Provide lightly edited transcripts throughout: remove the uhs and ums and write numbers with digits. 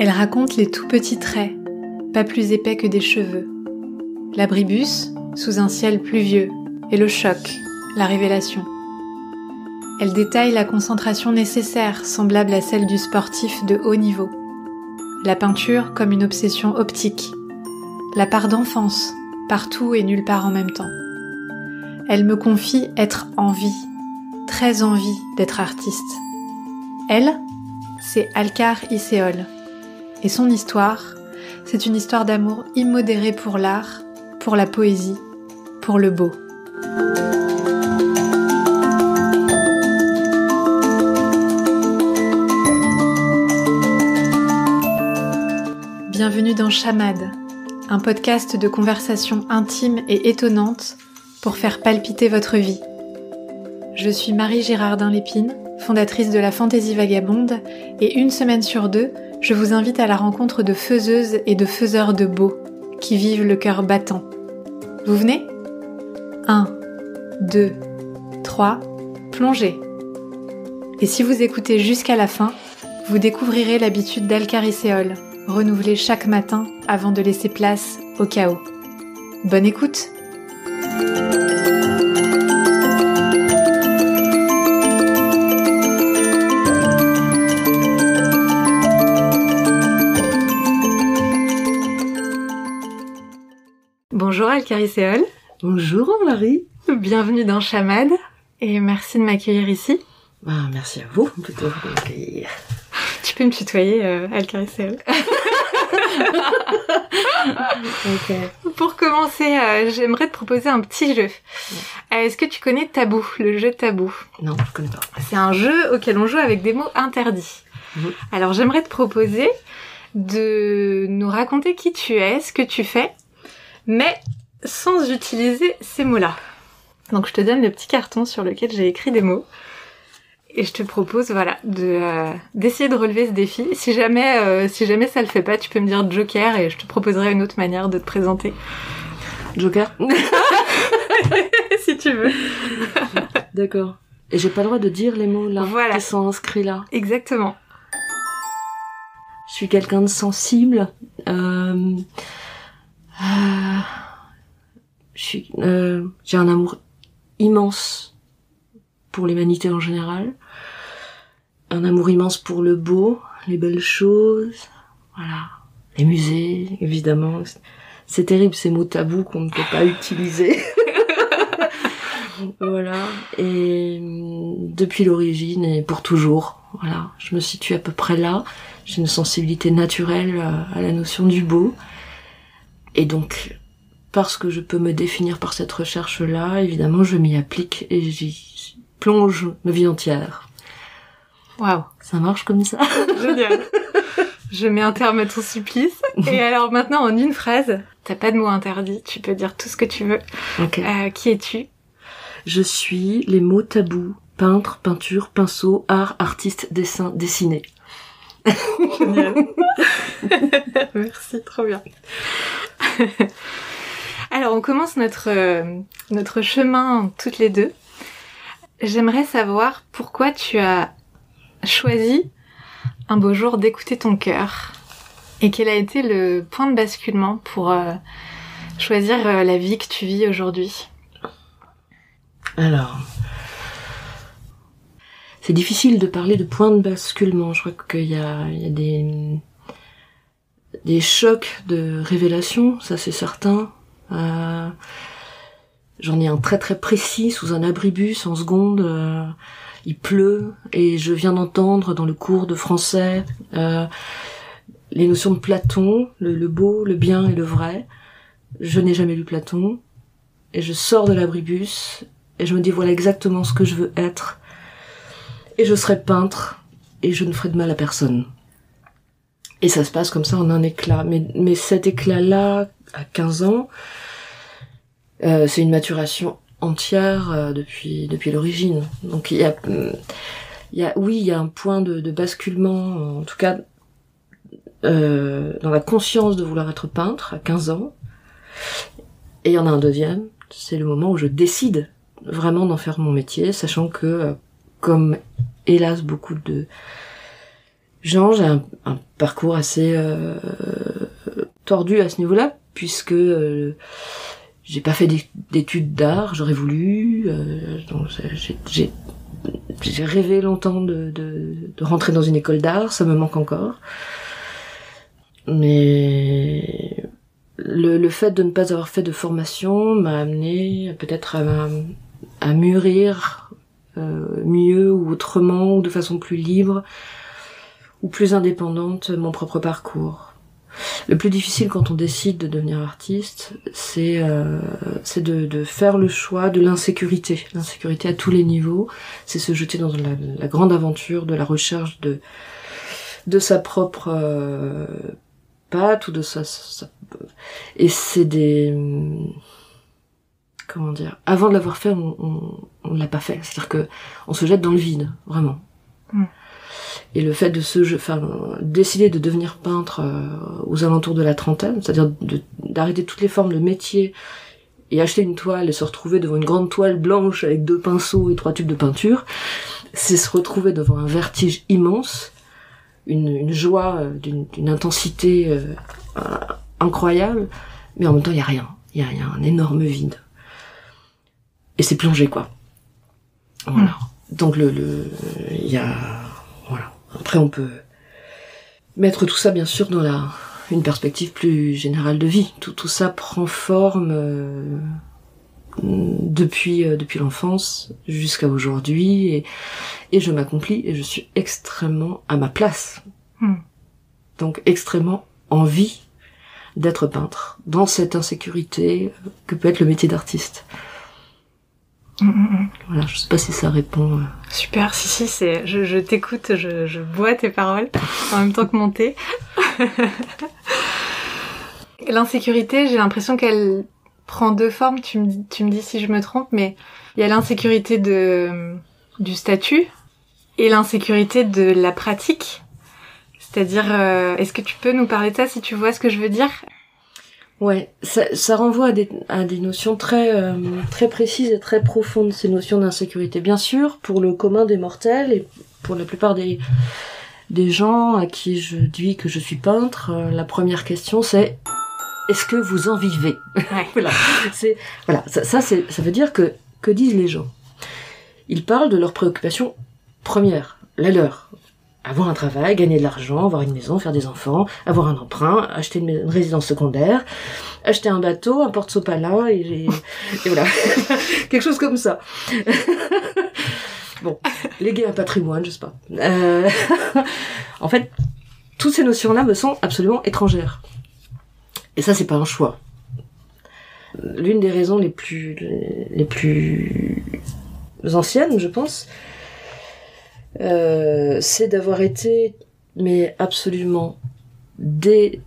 Elle raconte les tout petits traits, pas plus épais que des cheveux. L'abribus, sous un ciel pluvieux, et le choc, la révélation. Elle détaille la concentration nécessaire, semblable à celle du sportif de haut niveau. La peinture comme une obsession optique. La part d'enfance, partout et nulle part en même temps. Elle me confie être en vie, très envie d'être artiste. Elle, c'est Alcar Iseol. Et son histoire, c'est une histoire d'amour immodéré pour l'art, pour la poésie, pour le beau. Bienvenue dans Chamade, un podcast de conversations intimes et étonnantes pour faire palpiter votre vie. Je suis Marie Girardin-Lépine, fondatrice de la Fantaisie Vagabonde, et une semaine sur deux, je vous invite à la rencontre de faiseuses et de faiseurs de beau, qui vivent le cœur battant. Vous venez ? 1, 2, 3, plongez. Et si vous écoutez jusqu'à la fin, vous découvrirez l'habitude d'Alcar Iseol, renouvelée chaque matin avant de laisser place au chaos. Bonne écoute! Bonjour Alcar Iseol. Bonjour Marie. Bienvenue dans Chamade et merci de m'accueillir ici. Merci à vous plutôt de m'accueillir. Tu peux me tutoyer Alcar Iseol. Okay. Pour commencer, j'aimerais te proposer un petit jeu. Est-ce que tu connais Tabou, le jeu Tabou ? Non, je connais pas. C'est un jeu auquel on joue avec des mots interdits. Alors j'aimerais te proposer de nous raconter qui tu es, ce que tu fais, mais sans utiliser ces mots-là. Donc je te donne le petit carton sur lequel j'ai écrit des mots. Et je te propose, d'essayer de relever ce défi. Si jamais ça le fait pas, tu peux me dire Joker et je te proposerai une autre manière de te présenter. Joker. Si tu veux. D'accord. Et j'ai pas le droit de dire les mots là, qui sont inscrits là. Exactement. Je suis quelqu'un de sensible. J'ai un amour immense pour l'humanité en général, un amour immense pour le beau, les belles choses, voilà, les musées, évidemment. C'est terrible ces mots tabous qu'on ne peut pas utiliser. Voilà, et depuis l'origine et pour toujours, voilà, je me situe à peu près là. J'ai une sensibilité naturelle à la notion du beau, et donc parce que je peux me définir par cette recherche-là, évidemment, je m'y applique et j'y plonge ma vie entière. Waouh, ça marche comme ça. Génial. Je mets un terme à ton supplice. Et alors maintenant, en une phrase, t'as pas de mots interdits, tu peux dire tout ce que tu veux. Okay. Qui es-tu ? Je suis les mots tabous, peintre, peinture, pinceau, art, artiste, dessin, dessiné. Génial. Merci, trop bien. Alors, on commence notre chemin toutes les deux. J'aimerais savoir pourquoi tu as choisi un beau jour d'écouter ton cœur et quel a été le point de basculement pour choisir la vie que tu vis aujourd'hui. Alors, c'est difficile de parler de point de basculement. Je crois qu'il y a des chocs de révélation, ça c'est certain. J'en ai un très très précis sous un abribus en seconde. Il pleut et je viens d'entendre dans le cours de français les notions de Platon, le beau, le bien et le vrai. Je n'ai jamais lu Platon et je sors de l'abribus et je me dis voilà exactement ce que je veux être et je serai peintre et je ne ferai de mal à personne. Et ça se passe comme ça en un éclat. Mais cet éclat-là, à 15 ans, c'est une maturation entière depuis l'origine. Donc il y a un point de basculement, en tout cas dans la conscience de vouloir être peintre à 15 ans. Et il y en a un deuxième, c'est le moment où je décide vraiment d'en faire mon métier, sachant que comme hélas beaucoup Jean, j'ai un parcours assez tordu à ce niveau-là, puisque j'ai pas fait d'études d'art, j'aurais voulu. Donc j'ai rêvé longtemps de rentrer dans une école d'art, ça me manque encore. Mais le fait de ne pas avoir fait de formation m'a amené peut-être à mûrir mieux ou autrement, ou de façon plus libre, ou plus indépendante, mon propre parcours. Le plus difficile quand on décide de devenir artiste, c'est de faire le choix de l'insécurité. L'insécurité à tous les niveaux, c'est se jeter dans la grande aventure de la recherche de sa propre patte ou de sa... Et c'est des... Comment dire ? Avant de l'avoir fait, on l'a pas fait. C'est-à-dire que on se jette dans le vide, vraiment. Et le fait de décider de devenir peintre aux alentours de la trentaine, c'est-à-dire d'arrêter toutes les formes de métier et acheter une toile et se retrouver devant une grande toile blanche avec 2 pinceaux et 3 tubes de peinture, c'est se retrouver devant un vertige immense, une joie d'une intensité incroyable, mais en même temps il y a rien, il y a un énorme vide. Et c'est plongé, quoi. Voilà. Donc il y a... Voilà. Après, on peut mettre tout ça, bien sûr, dans une perspective plus générale de vie. Tout ça prend forme depuis l'enfance jusqu'à aujourd'hui, et je m'accomplis, et je suis extrêmement à ma place. Donc, extrêmement envie d'être peintre, dans cette insécurité que peut être le métier d'artiste. Voilà, je sais pas si ça répond. Super, si, je t'écoute, je bois tes paroles en même temps que mon thé. L'insécurité, j'ai l'impression qu'elle prend 2 formes, tu me dis si je me trompe, mais il y a l'insécurité du statut et l'insécurité de la pratique. C'est-à-dire, est-ce que tu peux nous parler de ça, si tu vois ce que je veux dire ? Ouais, ça renvoie à des notions très précises et très profondes, ces notions d'insécurité. Bien sûr, pour le commun des mortels et pour la plupart des gens à qui je dis que je suis peintre, la première question c'est: est-ce que vous en vivez ? Ouais. Ça veut dire que disent les gens ? Ils parlent de leurs préoccupations premières, la leur. Avoir un travail, gagner de l'argent, avoir une maison, faire des enfants, avoir un emprunt, acheter une résidence secondaire, acheter un bateau, un porte-sopalin, et voilà. Quelque chose comme ça. Bon, léguer un patrimoine, je sais pas. En fait, toutes ces notions-là me sont absolument étrangères. Et ça, c'est pas un choix. L'une des raisons les plus anciennes, je pense, c'est d'avoir été, mais absolument dès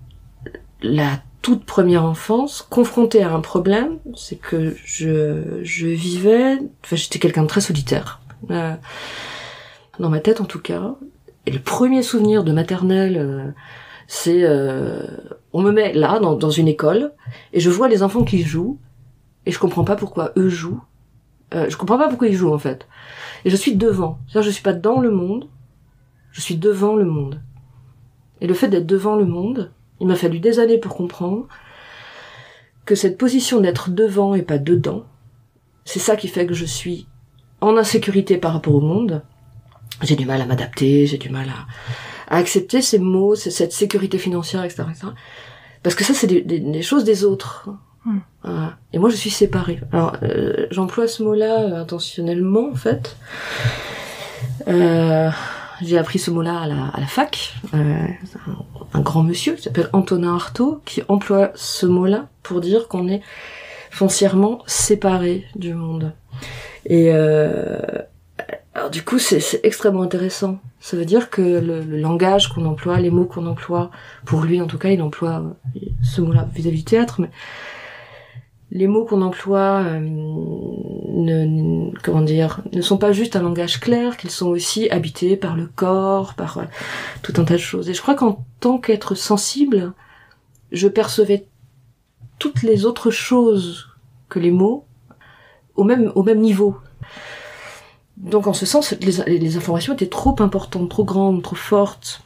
la toute première enfance, confrontée à un problème, c'est que je vivais, j'étais quelqu'un de très solitaire, dans ma tête en tout cas, et le premier souvenir de maternelle, c'est on me met là dans une école et je vois les enfants qui jouent et je comprends pas pourquoi eux jouent. Je comprends pas pourquoi ils jouent en fait. Et je suis devant. C'est-à-dire je suis pas dans le monde, je suis devant le monde. Et le fait d'être devant le monde, il m'a fallu des années pour comprendre que cette position d'être devant et pas dedans, c'est ça qui fait que je suis en insécurité par rapport au monde. J'ai du mal à m'adapter, j'ai du mal à accepter ces mots, cette sécurité financière, etc., etc. Parce que ça, c'est des choses des autres. Et moi, je suis séparée. Alors, j'emploie ce mot-là intentionnellement, en fait. J'ai appris ce mot-là à la fac. Un grand monsieur qui s'appelle Antonin Artaud, qui emploie ce mot-là pour dire qu'on est foncièrement séparé du monde. Et alors du coup, c'est extrêmement intéressant. Ça veut dire que le langage qu'on emploie, les mots qu'on emploie, pour lui en tout cas, il emploie ce mot-là vis-à-vis du théâtre, mais les mots qu'on emploie ne sont pas juste un langage clair, qu'ils sont aussi habités par le corps, par tout un tas de choses. Et je crois qu'en tant qu'être sensible, je percevais toutes les autres choses que les mots au même niveau. Donc en ce sens, les informations étaient trop importantes, trop grandes, trop fortes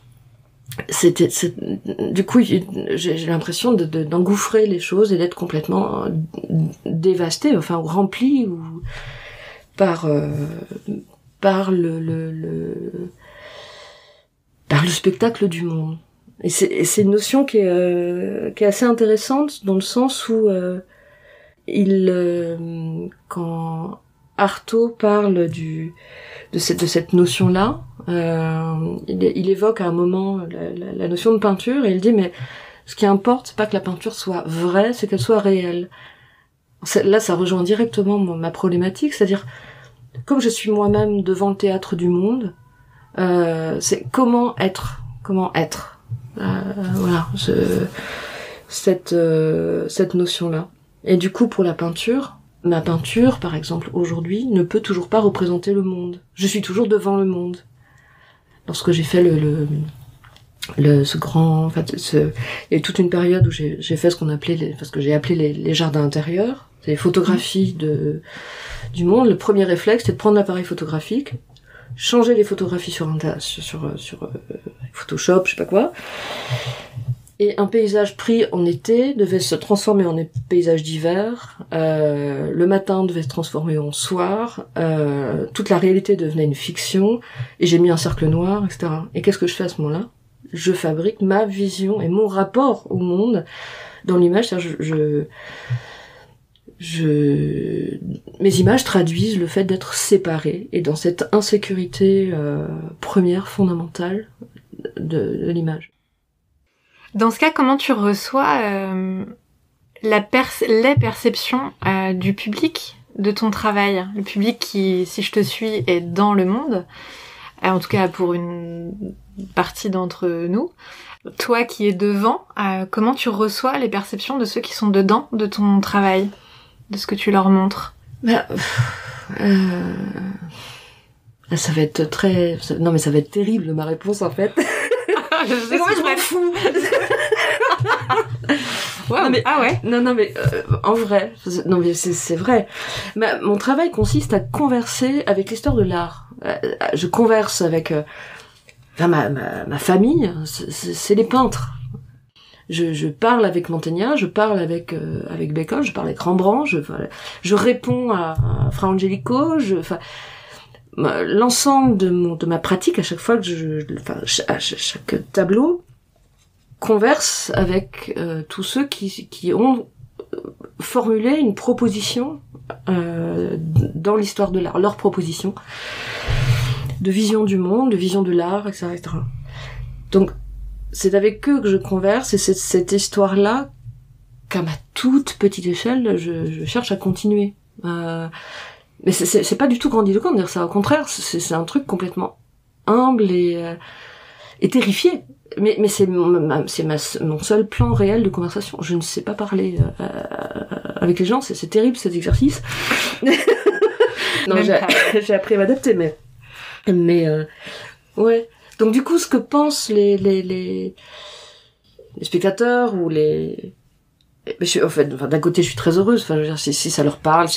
Du coup, j'ai l'impression d'engouffrer les choses et d'être complètement dévastée, enfin remplie par le spectacle du monde. Et c'est une notion qui est assez intéressante dans le sens où quand Artaud parle de cette notion-là, il évoque à un moment la notion de peinture et il dit mais ce qui importe c'est pas que la peinture soit vraie, c'est qu'elle soit réelle. Là ça rejoint directement ma problématique, c'est-à-dire comme je suis moi-même devant le théâtre du monde, c'est comment être. Voilà, cette notion-là. Et du coup, pour la peinture, ma peinture, par exemple, aujourd'hui, ne peut toujours pas représenter le monde. Je suis toujours devant le monde. Lorsque j'ai fait ce grand, en fait, il y a eu toute une période où j'ai fait ce que j'ai appelé les jardins intérieurs. C'est les photographies du monde. Le premier réflexe, c'était de prendre l'appareil photographique, changer les photographies sur Photoshop, je sais pas quoi. Et un paysage pris en été devait se transformer en paysage d'hiver. Le matin devait se transformer en soir. Toute la réalité devenait une fiction. Et j'ai mis un cercle noir, etc. Et qu'est-ce que je fais à ce moment-là? Je fabrique ma vision et mon rapport au monde dans l'image. C'est-à-dire mes images traduisent le fait d'être séparées et dans cette insécurité première, fondamentale de l'image. Dans ce cas, comment tu reçois les perceptions du public de ton travail? Le public qui, si je te suis, est dans le monde, en tout cas pour une partie d'entre nous. Toi qui es devant, comment tu reçois les perceptions de ceux qui sont dedans de ton travail, de ce que tu leur montres? Ça va être non mais ça va être terrible ma réponse en fait. Je m'en fous. Wow. Non, mais, ah ouais. Non mais en vrai, non mais c'est vrai. Mon travail consiste à converser avec l'histoire de l'art. Je converse avec ma famille, c'est les peintres. Je parle avec Mantegna, je parle avec Bacon, je parle avec Rembrandt, je réponds à Fra Angelico, l'ensemble de ma pratique à chaque fois que chaque tableau converse avec tous ceux qui ont formulé une proposition dans l'histoire de l'art, leur proposition de vision du monde, de vision de l'art, etc., etc. Donc c'est avec eux que je converse et c'est cette histoire-là qu'à ma toute petite échelle je cherche à continuer. Mais c'est pas du tout grandiloquent de dire ça. Au contraire, c'est un truc complètement humble et terrifié. Mais c'est mon seul plan réel de conversation. Je ne sais pas parler avec les gens. C'est terrible cet exercice. Non, j'ai appris à m'adapter, mais ouais. Donc du coup, ce que pensent les spectateurs ou en fait, d'un côté, je suis très heureuse. Enfin, je veux dire, si ça leur parle,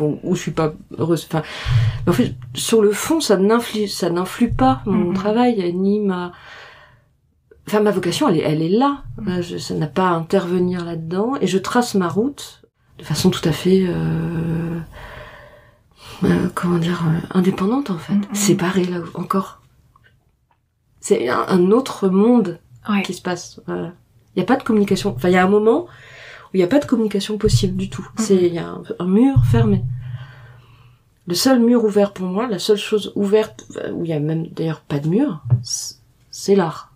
ou je suis pas heureuse. Enfin, mais en fait, sur le fond, ça n'influe pas mon travail ni ma vocation. Elle est là. Ça n'a pas à intervenir là-dedans, et je trace ma route de façon tout à fait, indépendante en fait, séparée là encore. C'est un autre monde qui se passe. Il y a pas de communication. Enfin, il y a un moment où il n'y a pas de communication possible du tout. Il y a un mur fermé. Le seul mur ouvert pour moi, la seule chose ouverte, où il y a même d'ailleurs pas de mur, c'est l'art.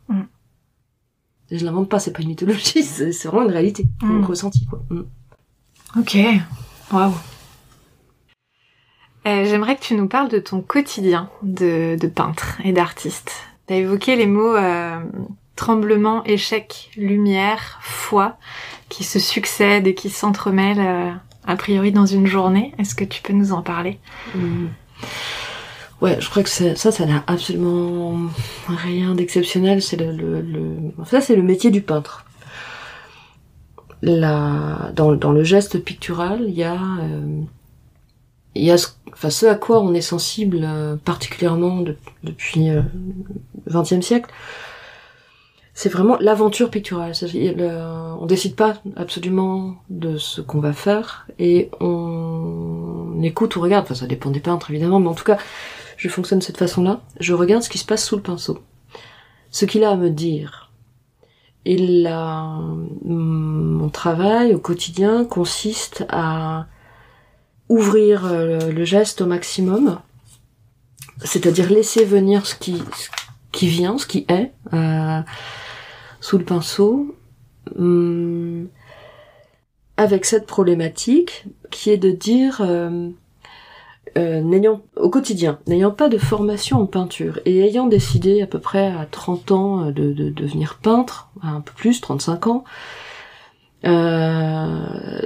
Et je l'invente pas, c'est pas une mythologie, c'est vraiment une réalité, un ressenti, quoi. Ok, waouh. J'aimerais que tu nous parles de ton quotidien de peintre et d'artiste. T'as évoqué les mots tremblement, échec, lumière, foi, qui se succèdent et qui s'entremêlent a priori dans une journée. Est-ce que tu peux nous en parler? Ouais, je crois que ça n'a absolument rien d'exceptionnel. C'est ça, c'est le métier du peintre. Dans le geste pictural, il y a ce à quoi on est sensible particulièrement depuis le XXe siècle, c'est vraiment l'aventure picturale. On décide pas absolument de ce qu'on va faire et on écoute ou regarde. Enfin, ça dépend des peintres évidemment, mais en tout cas, je fonctionne de cette façon-là. Je regarde ce qui se passe sous le pinceau, ce qu'il a à me dire. Et là, mon travail au quotidien consiste à ouvrir le geste au maximum, c'est-à-dire laisser venir ce qui vient, ce qui est sous le pinceau, avec cette problématique qui est de dire au quotidien, n'ayant pas de formation en peinture et ayant décidé à peu près à 30 ans de devenir peintre, un peu plus, 35 ans,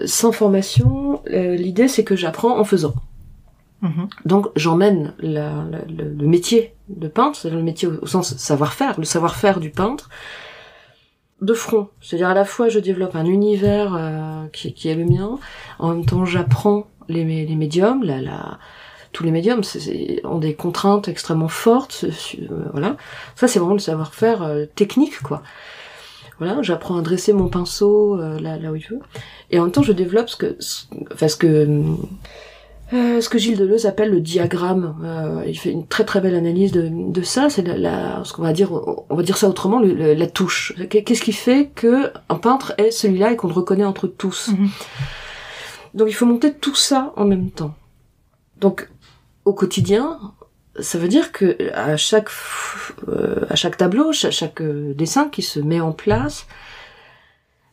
sans formation, l'idée c'est que j'apprends en faisant. Donc j'emmène le métier de peintre, c'est-à-dire le métier au sens savoir-faire, le savoir-faire du peintre, de front. C'est-à-dire à la fois je développe un univers qui est le mien, en même temps j'apprends les médiums, tous les médiums ont des contraintes extrêmement fortes, voilà. Ça c'est vraiment le savoir-faire technique, quoi. Voilà, j'apprends à dresser mon pinceau là où il veut, et en même temps je développe ce que Gilles Deleuze appelle le diagramme. Il fait une très très belle analyse de ça. C'est ce qu'on va dire, on va dire ça autrement, la touche. Qu'est-ce qui fait que un peintre est celui-là et qu'on le reconnaît entre tous. Donc il faut monter tout ça en même temps. Donc au quotidien, ça veut dire que à chaque tableau, chaque dessin qui se met en place,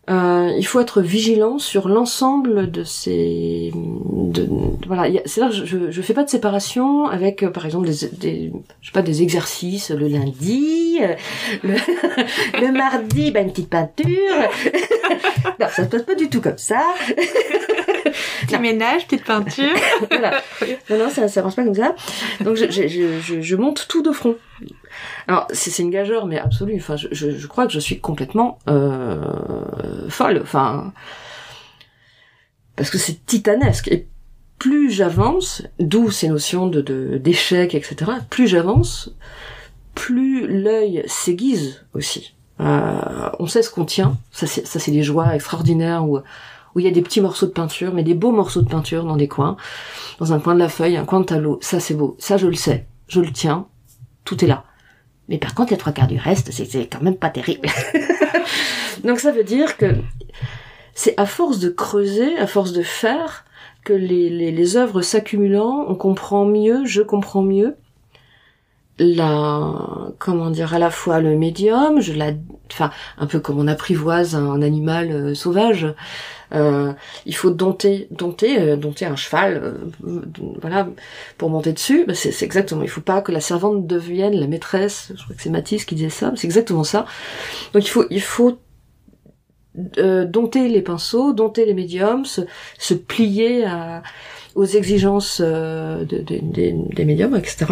il faut être vigilant sur l'ensemble de ces... voilà, c'est-à-dire que je fais pas de séparation avec, par exemple, des exercices le lundi, le mardi, une petite peinture. Non, ça se passe pas du tout comme ça. Petit ménage, petite peinture. Voilà. Non, ça marche pas comme ça. Donc je monte tout de front. Alors c'est une gageure mais absolue. Enfin, je crois que je suis complètement folle. Enfin, parce que c'est titanesque. Et plus j'avance, d'où ces notions d'échec, etc. Plus j'avance, plus l'œil s'aiguise aussi. On sait ce qu'on tient. Ça c'est des joies extraordinaires où il y a des petits morceaux de peinture, mais des beaux morceaux de peinture dans des coins, dans un coin de la feuille, un coin de tableau. Ça c'est beau. Ça je le sais. Je le tiens. Tout est là. Mais par contre, les 3/4 du reste, c'est quand même pas terrible. Donc ça veut dire que c'est à force de creuser, à force de faire, que les œuvres s'accumulant, je comprends mieux à la fois le médium, enfin, un peu comme on apprivoise un animal sauvage. Il faut dompter un cheval, voilà, pour monter dessus. C'est exactement. Il faut pas que la servante devienne la maîtresse. Je crois que c'est Matisse qui disait ça. C'est exactement ça. Donc il faut dompter les pinceaux, dompter les médiums, se plier aux exigences des médiums, etc.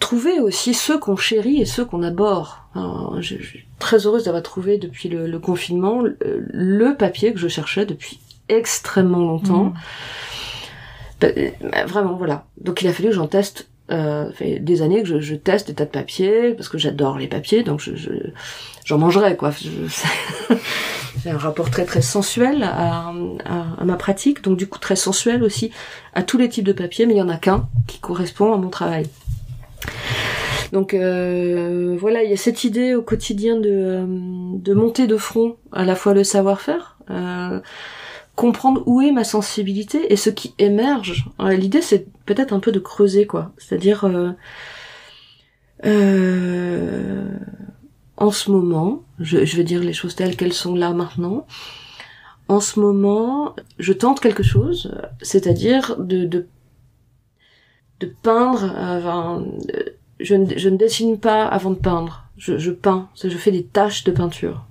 Trouver aussi ceux qu'on chérit et ceux qu'on abhorre. Alors, je suis très heureuse d'avoir trouvé depuis le confinement le papier que je cherchais depuis extrêmement longtemps. Vraiment, voilà. Donc il a fallu que j'en teste. Ça fait des années que je teste des tas de papiers parce que j'adore les papiers, donc j'en mangerai, quoi. J'ai un rapport très très sensuel à ma pratique, donc du coup très sensuel aussi à tous les types de papiers, mais il y en a qu'un qui correspond à mon travail. Donc voilà, il y a cette idée au quotidien de monter de front à la fois le savoir-faire, comprendre où est ma sensibilité et ce qui émerge. L'idée c'est peut-être un peu de creuser, quoi. C'est-à-dire en ce moment, je vais dire les choses telles qu'elles sont là maintenant. En ce moment, je tente quelque chose, c'est-à-dire de peindre. Je ne dessine pas avant de peindre. Je peins. Je fais des taches de peinture.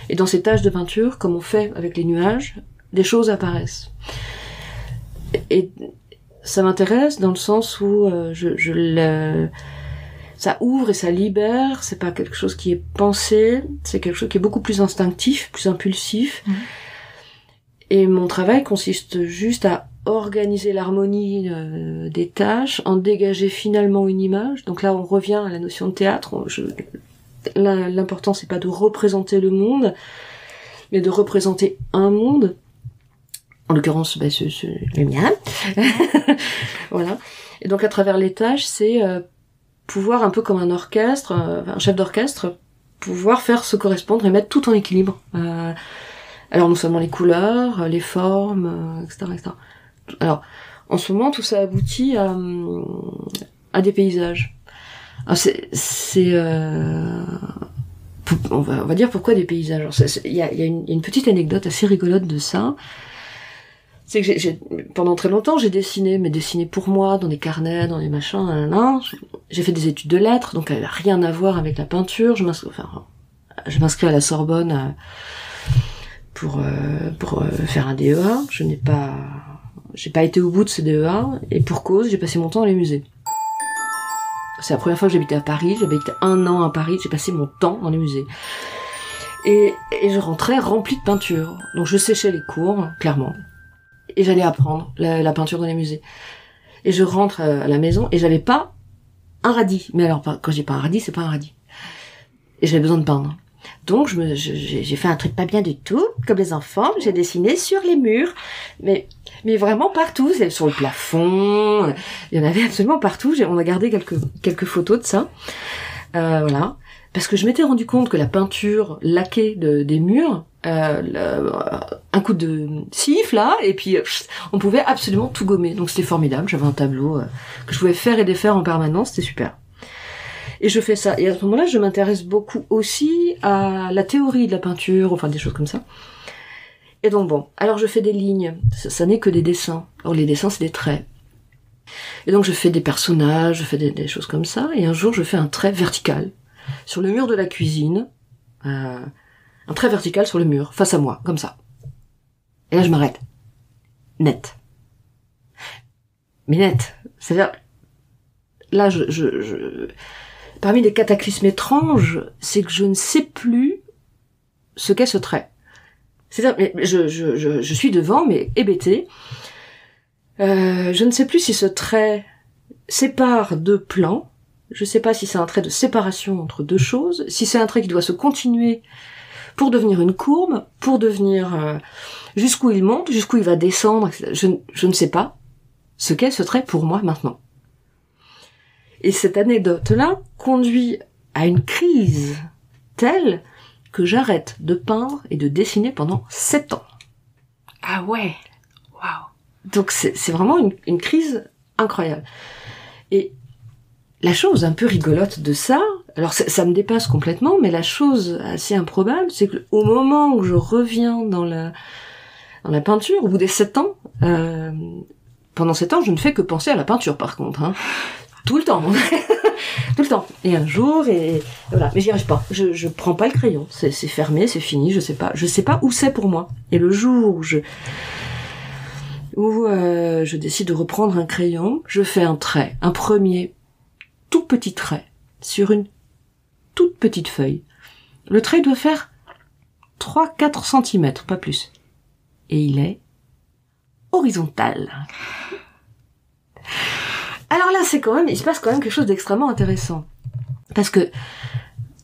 Et dans ces taches de peinture, comme on fait avec les nuages, des choses apparaissent. Et ça m'intéresse dans le sens où ça ouvre et ça libère. C'est pas quelque chose qui est pensé. C'est quelque chose qui est beaucoup plus instinctif, plus impulsif. Et mon travail consiste juste à organiser l'harmonie des tâches, en dégager finalement une image. Donc là, on revient à la notion de théâtre. l'important c'est pas de représenter le monde, mais de représenter un monde. En l'occurrence, le mien. Voilà. Et donc à travers les tâches, c'est pouvoir un peu comme un orchestre, un chef d'orchestre, pouvoir faire se correspondre et mettre tout en équilibre. Alors non seulement les couleurs, les formes, etc., etc. Alors en ce moment, tout ça aboutit à des paysages. Alors on va dire pourquoi des paysages. Il y a une petite anecdote assez rigolote de ça. C'est que pendant très longtemps, j'ai dessiné, mais dessiné pour moi, dans des carnets, dans des machins, J'ai fait des études de lettres, donc elle n'a rien à voir avec la peinture. Je m'inscris à la Sorbonne pour faire un DEA. J'ai pas été au bout de ce DEA, et pour cause, j'ai passé mon temps dans les musées. C'est la première fois que j'habitais à Paris, j'avais été 1 an à Paris, j'ai passé mon temps dans les musées. Et je rentrais remplie de peinture. Donc je séchais les cours, clairement. Et j'allais apprendre la peinture dans les musées. Et je rentre à la maison et j'avais pas un radis. Mais alors, quand je dis pas un radis, c'est pas un radis. Et j'avais besoin de peindre. Donc j'ai fait un truc pas bien du tout, comme les enfants. J'ai dessiné sur les murs, mais vraiment partout. C'est sur le plafond. Il y en avait absolument partout. On a gardé quelques photos de ça. Voilà. Parce que je m'étais rendu compte que la peinture laquée des murs, un coup de siffle là, et puis on pouvait absolument tout gommer. Donc c'était formidable. J'avais un tableau que je pouvais faire et défaire en permanence. C'était super. Et je fais ça. Et à ce moment-là, je m'intéresse beaucoup aussi à la théorie de la peinture, enfin des choses comme ça. Et donc bon, alors je fais des lignes. Ça n'est que des dessins. Alors les dessins, c'est des traits. Et donc je fais des personnages, je fais des choses comme ça. Et un jour, je fais un trait vertical sur le mur de la cuisine. Un trait vertical sur le mur, face à moi, comme ça. Et là, je m'arrête. Net. Mais net. C'est-à-dire, là, parmi les cataclysmes étranges, c'est que je ne sais plus ce qu'est ce trait. C'est-à-dire, je suis devant, mais hébété. Je ne sais plus si ce trait sépare 2 plans. Je ne sais pas si c'est un trait de séparation entre 2 choses, si c'est un trait qui doit se continuer pour devenir une courbe, pour devenir jusqu'où il monte, jusqu'où il va descendre, etc. Je ne sais pas ce qu'est ce trait pour moi maintenant. Et cette anecdote-là conduit à une crise telle que j'arrête de peindre et de dessiner pendant 7 ans. Ah ouais, waouh. Donc c'est vraiment une crise incroyable. Et la chose un peu rigolote de ça, alors ça me dépasse complètement, mais la chose assez improbable, c'est que au moment où je reviens dans la peinture, au bout des 7 ans, pendant 7 ans, je ne fais que penser à la peinture par contre, hein. Tout le temps. Tout le temps. Et un jour, et voilà. Mais j'y arrive pas. Je prends pas le crayon. C'est fermé, c'est fini, je sais pas. Je sais pas où c'est pour moi. Et le jour où je décide de reprendre un crayon, je fais un trait. Un premier tout petit trait sur une toute petite feuille. Le trait doit faire 3-4 cm, pas plus. Et il est horizontal. Alors là, il se passe quand même quelque chose d'extrêmement intéressant. Parce que,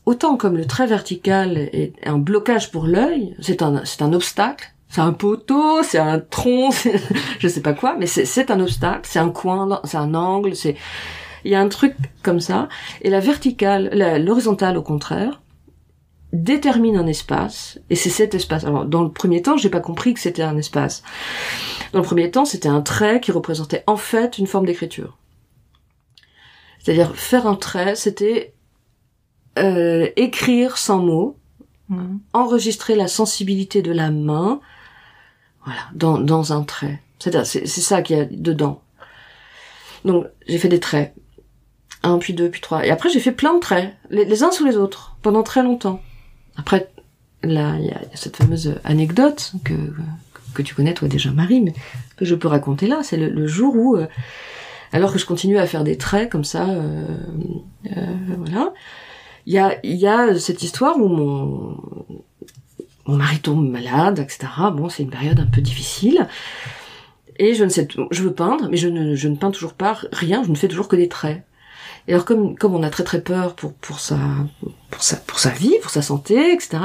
autant comme le trait vertical est un blocage pour l'œil, c'est un obstacle, c'est un poteau, c'est un tronc, je sais pas quoi, mais c'est un obstacle, c'est un coin, c'est un angle, il y a un truc comme ça. Et la verticale, l'horizontale au contraire, détermine un espace, et c'est cet espace. Alors, dans le premier temps, j'ai pas compris que c'était un espace. Dans le premier temps, c'était un trait qui représentait en fait une forme d'écriture. C'est-à-dire, faire un trait, c'était écrire sans mots, enregistrer la sensibilité de la main, voilà, dans un trait. C'est ça qu'il y a dedans. Donc, j'ai fait des traits. 1, puis 2, puis 3. Et après, j'ai fait plein de traits, les uns sous les autres, pendant très longtemps. Après, là, il y a cette fameuse anecdote que tu connais, toi, déjà, Marie, mais que je peux raconter là. C'est le jour où, alors que je continue à faire des traits comme ça, voilà, il y a cette histoire où mon mari tombe malade, etc. Bon, c'est une période un peu difficile. Et je veux peindre, mais je ne peins toujours pas rien, je ne fais toujours que des traits. Et alors comme on a très très peur pour sa vie, pour sa santé, etc.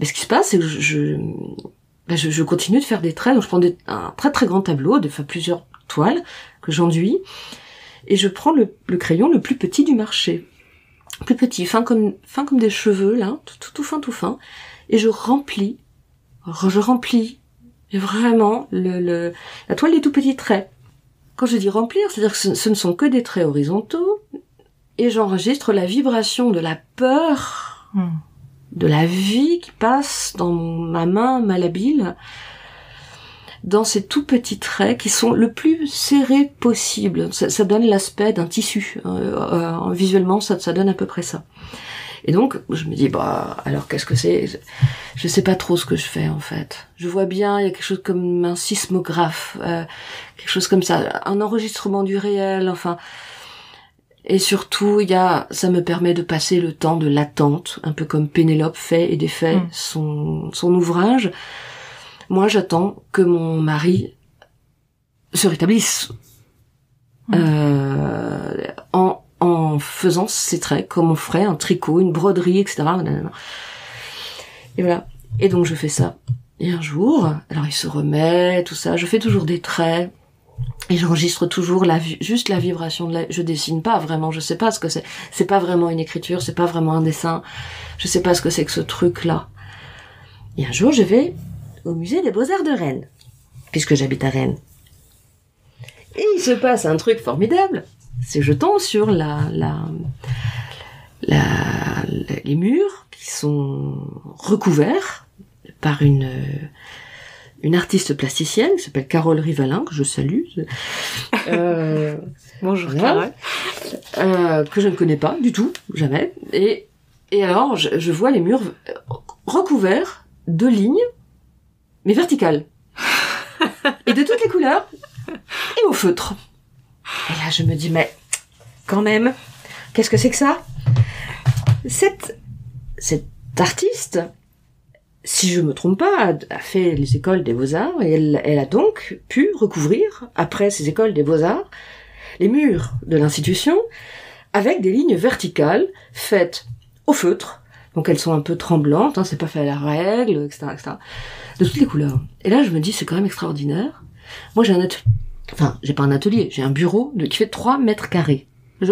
Mais ce qui se passe, c'est que je continue de faire des traits. Donc je prends un très très grand tableau, plusieurs toiles que j'enduis, et je prends le crayon le plus petit du marché, plus petit, fin comme des cheveux là, tout fin, et je remplis et vraiment la toile des tout petits traits. Quand je dis remplir, c'est-à-dire que ce ne sont que des traits horizontaux, et j'enregistre la vibration de la peur, de la vie qui passe dans ma main malhabile, dans ces tout petits traits qui sont le plus serrés possible. Ça donne l'aspect d'un tissu. Visuellement, ça donne à peu près ça. Et donc, je me dis, alors qu'est-ce que c'est? Je sais pas trop ce que je fais, en fait. Je vois bien, il y a quelque chose comme un sismographe, quelque chose comme ça, un enregistrement du réel, enfin. Et surtout, ça me permet de passer le temps de l'attente, un peu comme Pénélope fait et défait son ouvrage. Moi, j'attends que mon mari se rétablisse, en faisant ses traits, comme on ferait un tricot, une broderie, etc. Et voilà. Et donc, je fais ça. Et un jour, alors il se remet, tout ça, je fais toujours des traits, et j'enregistre toujours juste la vibration je dessine pas vraiment, je sais pas ce que c'est. C'est pas vraiment une écriture, c'est pas vraiment un dessin. Je sais pas ce que c'est que ce truc-là. Et un jour, je vais au musée des Beaux-Arts de Rennes, puisque j'habite à Rennes. Et il se passe un truc formidable. C'est que je tombe sur les murs qui sont recouverts par une artiste plasticienne qui s'appelle Carole Rivalin, que je salue. Bonjour Carole. Que je ne connais pas du tout, jamais. Et alors, je vois les murs recouverts de lignes, mais verticales. Et de toutes les couleurs, et au feutre. Et là, je me dis, mais quand même, qu'est-ce que c'est que ça? Cette artiste, si je me trompe pas, a fait les écoles des Beaux-Arts, et elle a donc pu recouvrir, après ces écoles des Beaux-Arts, les murs de l'institution avec des lignes verticales faites au feutre. Donc elles sont un peu tremblantes, c'est pas fait à la règle, etc., de toutes les couleurs. Et là, je me dis, c'est quand même extraordinaire. Moi, j'ai pas un atelier, j'ai un bureau qui fait 3 mètres carrés.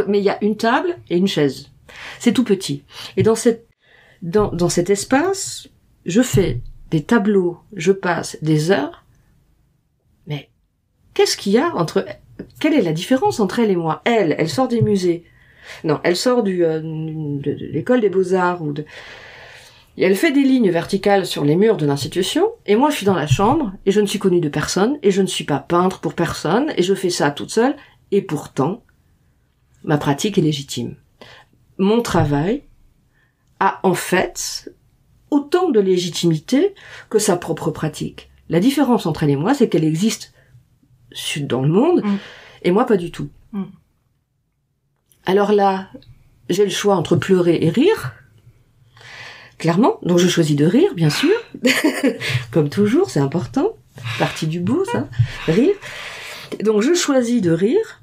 Mais il y a une table et une chaise. C'est tout petit. Et dans cet espace, je fais des tableaux, je passe des heures. Mais qu'est-ce qu'il y a quelle est la différence entre elle et moi? Elle sort des musées. Non, elle sort de l'école des Beaux-Arts et elle fait des lignes verticales sur les murs de l'institution, et moi je suis dans la chambre, et je ne suis connue de personne, et je ne suis pas peintre pour personne, et je fais ça toute seule, et pourtant, ma pratique est légitime. Mon travail a en fait autant de légitimité que sa propre pratique. La différence entre elle et moi, c'est qu'elle existe dans le monde, et moi pas du tout. Alors là, j'ai le choix entre pleurer et rire, clairement, donc je choisis de rire, bien sûr, comme toujours, c'est important, partie du beau, ça, rire. Donc je choisis de rire,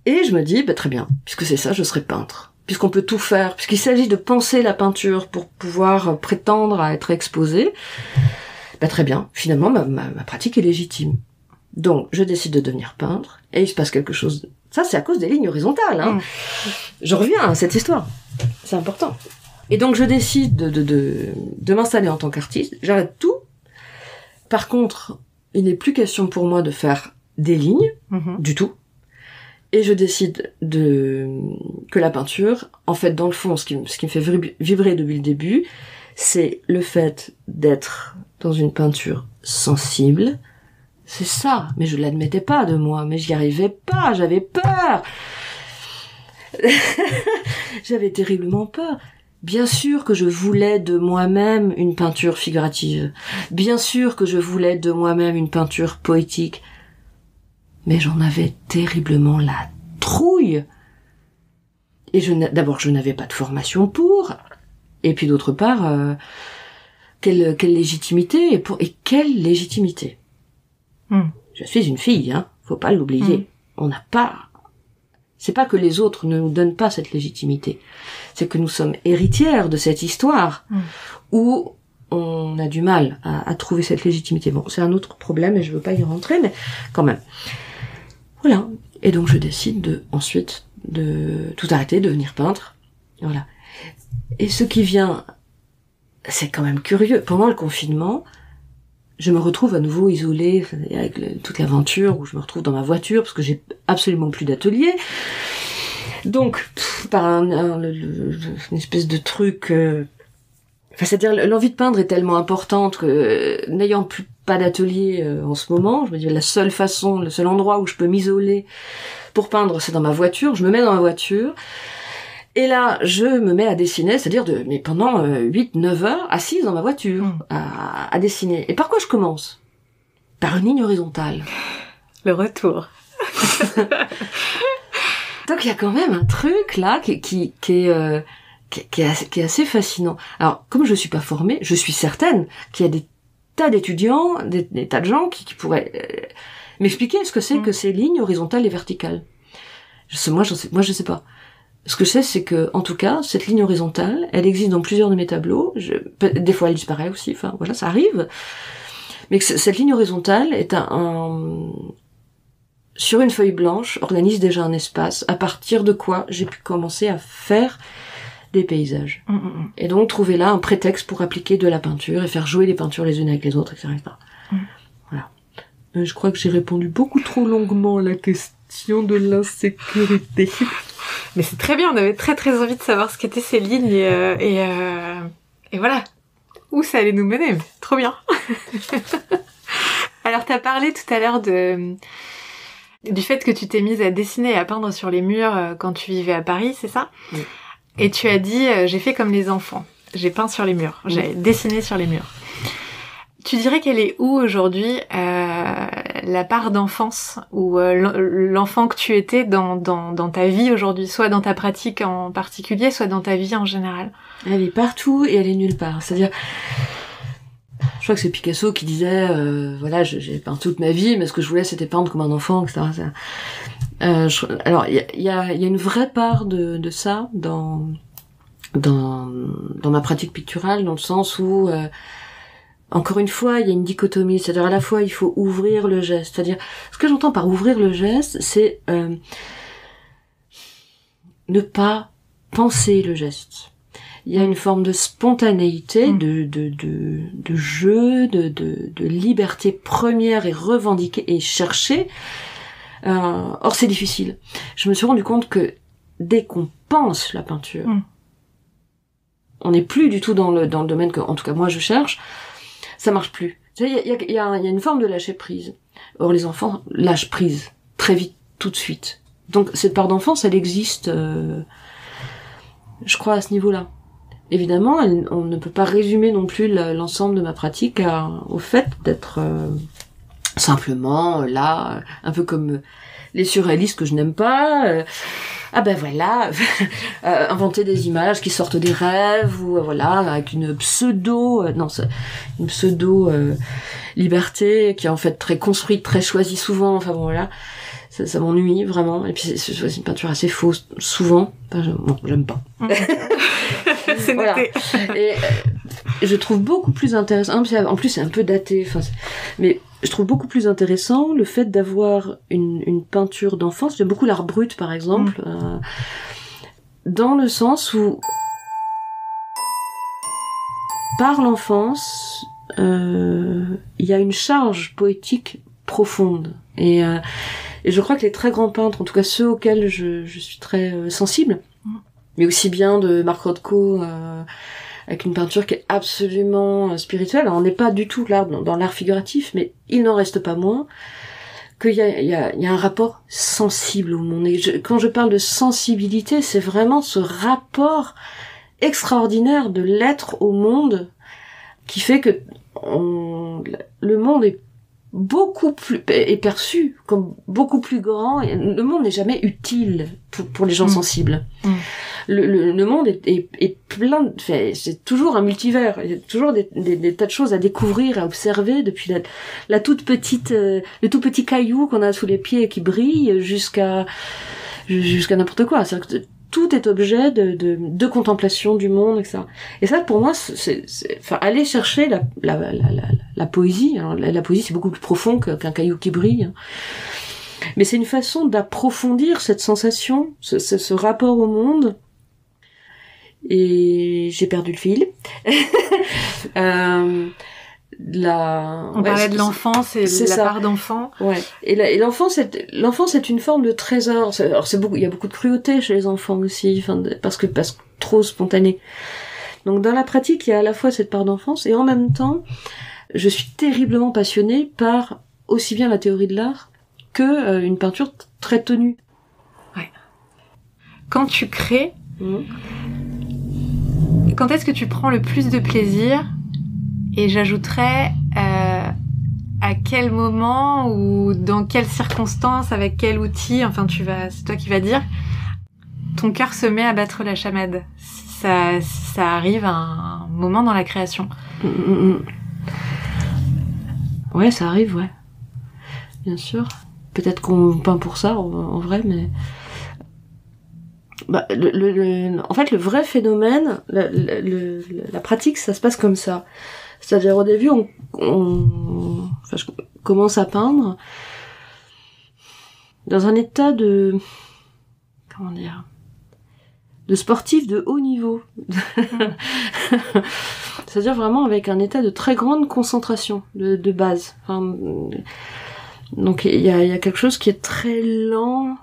et je me dis, très bien, puisque c'est ça, je serai peintre. Puisqu'on peut tout faire, puisqu'il s'agit de penser la peinture pour pouvoir prétendre à être exposé, très bien, finalement, ma pratique est légitime. Donc, je décide de devenir peintre, et il se passe quelque chose. Ça, c'est à cause des lignes horizontales, Je reviens à cette histoire. C'est important. Et donc, je décide de m'installer en tant qu'artiste. J'arrête tout. Par contre, il n'est plus question pour moi de faire des lignes, du tout. Et je décide que la peinture, en fait, dans le fond, ce qui me fait vibrer depuis le début, c'est le fait d'être dans une peinture sensible. C'est ça. Mais je l'admettais pas de moi. Mais j'y arrivais pas. J'avais peur. J'avais terriblement peur. Bien sûr que je voulais de moi-même une peinture figurative. Bien sûr que je voulais de moi-même une peinture poétique. Mais j'en avais terriblement la trouille. Et d'abord, je n'avais pas de formation pour. Et puis d'autre part, quelle légitimité et quelle légitimité. Je suis une fille, faut pas l'oublier. On n'a pas C'est pas que les autres ne nous donnent pas cette légitimité. C'est que nous sommes héritières de cette histoire où on a du mal à trouver cette légitimité. Bon, c'est un autre problème et je veux pas y rentrer, mais quand même. Voilà. Et donc je décide ensuite de tout arrêter, de devenir peintre. Voilà. Et ce qui vient, c'est quand même curieux. Pendant le confinement, je me retrouve à nouveau isolée avec toute l'aventure où je me retrouve dans ma voiture parce que j'ai absolument plus d'atelier. Donc, par une espèce de truc... c'est-à-dire l'envie de peindre est tellement importante que n'ayant plus pas d'atelier en ce moment, je me dis le seul endroit où je peux m'isoler pour peindre, c'est dans ma voiture. Je me mets dans ma voiture et là, je me mets à dessiner, c'est-à-dire mais pendant 8-9 heures, assise dans ma voiture, à dessiner. Et par quoi je commence? Par une ligne horizontale. Le retour. Donc il y a quand même un truc là qui est assez fascinant. Alors, comme je suis pas formée, je suis certaine qu'il y a des tas d'étudiants, des tas de gens qui pourraient m'expliquer ce que c'est que ces lignes horizontales et verticales. Moi, je sais pas. Ce que je sais, c'est que, en tout cas, cette ligne horizontale, elle existe dans plusieurs de mes tableaux. Des fois, elle disparaît aussi. Enfin, voilà, ça arrive. Mais que cette ligne horizontale est sur une feuille blanche, organise déjà un espace, à partir de quoi j'ai pu commencer à faire des paysages. Et donc, trouver là un prétexte pour appliquer de la peinture et faire jouer les peintures les unes avec les autres, etc. Voilà. Je crois que j'ai répondu beaucoup trop longuement à la question de l'insécurité. Mais c'est très bien, on avait très très envie de savoir ce qu'étaient ces lignes et voilà, où ça allait nous mener, mais trop bien. Alors t'as parlé tout à l'heure du fait que tu t'es mise à dessiner et à peindre sur les murs quand tu vivais à Paris, c'est ça? Oui. Et tu as dit, j'ai fait comme les enfants, j'ai peint sur les murs, j'ai dessiné sur les murs. Tu dirais qu'elle est où aujourd'hui la part d'enfance ou l'enfant que tu étais dans ta vie aujourd'hui, soit dans ta pratique en particulier, soit dans ta vie en général? Elle est partout et elle est nulle part. C'est-à-dire, je crois que c'est Picasso qui disait, voilà, j'ai peint toute ma vie, mais ce que je voulais c'était peindre comme un enfant, etc. Alors, il y a une vraie part de ça dans ma pratique picturale, dans le sens où encore une fois, il y a une dichotomie, c'est-à-dire à la fois il faut ouvrir le geste, c'est-à-dire ce que j'entends par ouvrir le geste, c'est ne pas penser le geste. Il y a une forme de spontanéité, de jeu, de liberté première et revendiquée et cherchée. Or c'est difficile. Je me suis rendu compte que dès qu'on pense la peinture, on n'est plus du tout dans le domaine que, en tout cas moi je cherche. Ça marche plus. Il y a une forme de lâcher prise. Or les enfants lâchent prise très vite, tout de suite. Donc cette part d'enfance, elle existe, je crois, à ce niveau-là. Évidemment, on ne peut pas résumer non plus l'ensemble de ma pratique au fait d'être simplement là, un peu comme les surréalistes que je n'aime pas. Ah ben voilà, inventer des images qui sortent des rêves ou voilà avec une pseudo liberté qui est en fait très construite, très choisie souvent. Enfin bon voilà, ça m'ennuie vraiment. Et puis c'est une peinture assez fausse souvent. Bon, j'aime pas. C'est noté. Voilà. Et je trouve beaucoup plus intéressant. En plus c'est un peu daté. Mais je trouve beaucoup plus intéressant le fait d'avoir une peinture d'enfance. J'aime beaucoup l'art brut, par exemple, dans le sens où, par l'enfance, il y a une charge poétique profonde. Et je crois que les très grands peintres, en tout cas ceux auxquels je suis très sensible, mais aussi bien de Marc Rothko, avec une peinture qui est absolument spirituelle. Alors, on n'est pas du tout là dans l'art figuratif, mais il n'en reste pas moins qu'il y a un rapport sensible au monde. Et quand je parle de sensibilité, c'est vraiment ce rapport extraordinaire de l'être au monde qui fait que le monde est perçu comme beaucoup plus grand. Le monde n'est jamais utile pour les gens sensibles. Le monde est plein c'est toujours un multivers. Il y a toujours des tas de choses à découvrir, à observer, depuis la toute petite, le tout petit caillou qu'on a sous les pieds et qui brille jusqu'à jusqu'à n'importe quoi. C'est-à-dire que tout est objet de contemplation du monde, etc. Et ça, pour moi, enfin, aller chercher la poésie. Alors, la poésie, c'est beaucoup plus profond qu'un caillou qui brille. Mais c'est une façon d'approfondir cette sensation, ce rapport au monde. Et j'ai perdu le fil. On parlait de l'enfance et de la part d'enfant. Ouais. Et l'enfance c'est une forme de trésor. Alors il y a beaucoup de cruauté chez les enfants aussi, enfin, parce que trop spontané. Donc dans la pratique, il y a à la fois cette part d'enfance et en même temps, je suis terriblement passionnée par aussi bien la théorie de l'art que une peinture très tenue. Ouais. Quand tu crées, quand est-ce que tu prends le plus de plaisir? Et j'ajouterais à quel moment ou dans quelles circonstances, avec quel outil, enfin c'est toi qui vas dire, ton cœur se met à battre la chamade. Ça arrive à un moment dans la création. Ouais, ça arrive, ouais. Bien sûr. Peut-être qu'on peint pour ça, en vrai, mais... Bah, en fait, le vrai phénomène, la pratique, ça se passe comme ça. C'est-à-dire, au début, je commence à peindre dans un état de sportif de haut niveau. C'est-à-dire vraiment avec un état de très grande concentration de base. Enfin, donc, il y a quelque chose qui est très lent,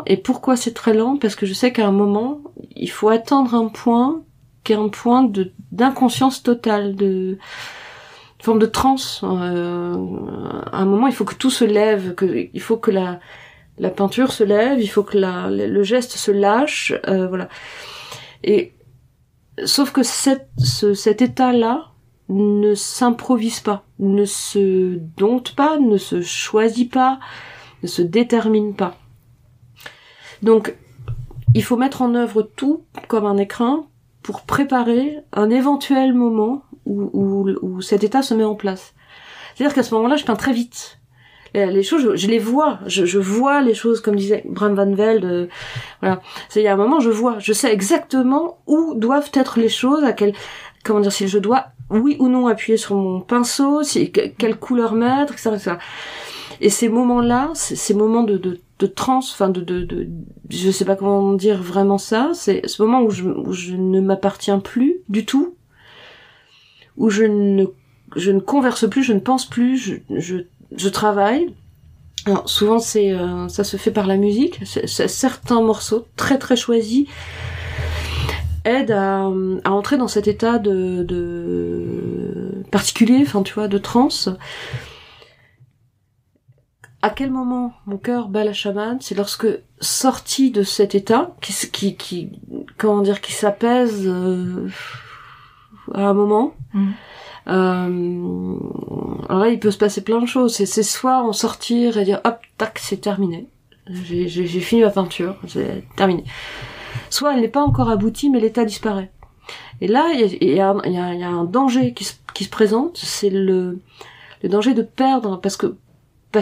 et pourquoi c'est très lent? Parce que je sais qu'à un moment, il faut atteindre un point qui est un point d'inconscience totale, de forme de transe. À un moment, il faut que tout se lève, il faut que la peinture se lève, il faut que le geste se lâche, voilà. Et sauf que cet état-là ne s'improvise pas, ne se dompte pas, ne se choisit pas, ne se détermine pas. Donc, il faut mettre en œuvre tout comme un écrin pour préparer un éventuel moment où cet état se met en place. C'est-à-dire qu'à ce moment-là, je peins très vite. Les choses, je les vois. Je vois les choses, comme disait Bram Van Velde. Voilà. Il y a un moment, je sais exactement où doivent être les choses, si je dois, oui ou non, appuyer sur mon pinceau, quelle couleur mettre, etc. Et ces moments-là, ces moments de transe, enfin je sais pas comment dire vraiment ça, c'est ce moment où je ne m'appartiens plus du tout, où je ne converse plus, je ne pense plus, je travaille. Alors souvent ça se fait par la musique, certains morceaux très très choisis aident à entrer dans cet état de particulier, enfin tu vois, de transe. À quel moment mon cœur bat la chamade? C'est lorsque, sorti de cet état, qui s'apaise à un moment. Alors là, il peut se passer plein de choses. C'est soit en sortir et dire hop, tac, c'est terminé. J'ai fini ma peinture, c'est terminé. Soit elle n'est pas encore aboutie, mais l'état disparaît. Et là, il y a un danger qui se présente, c'est le danger de perdre, parce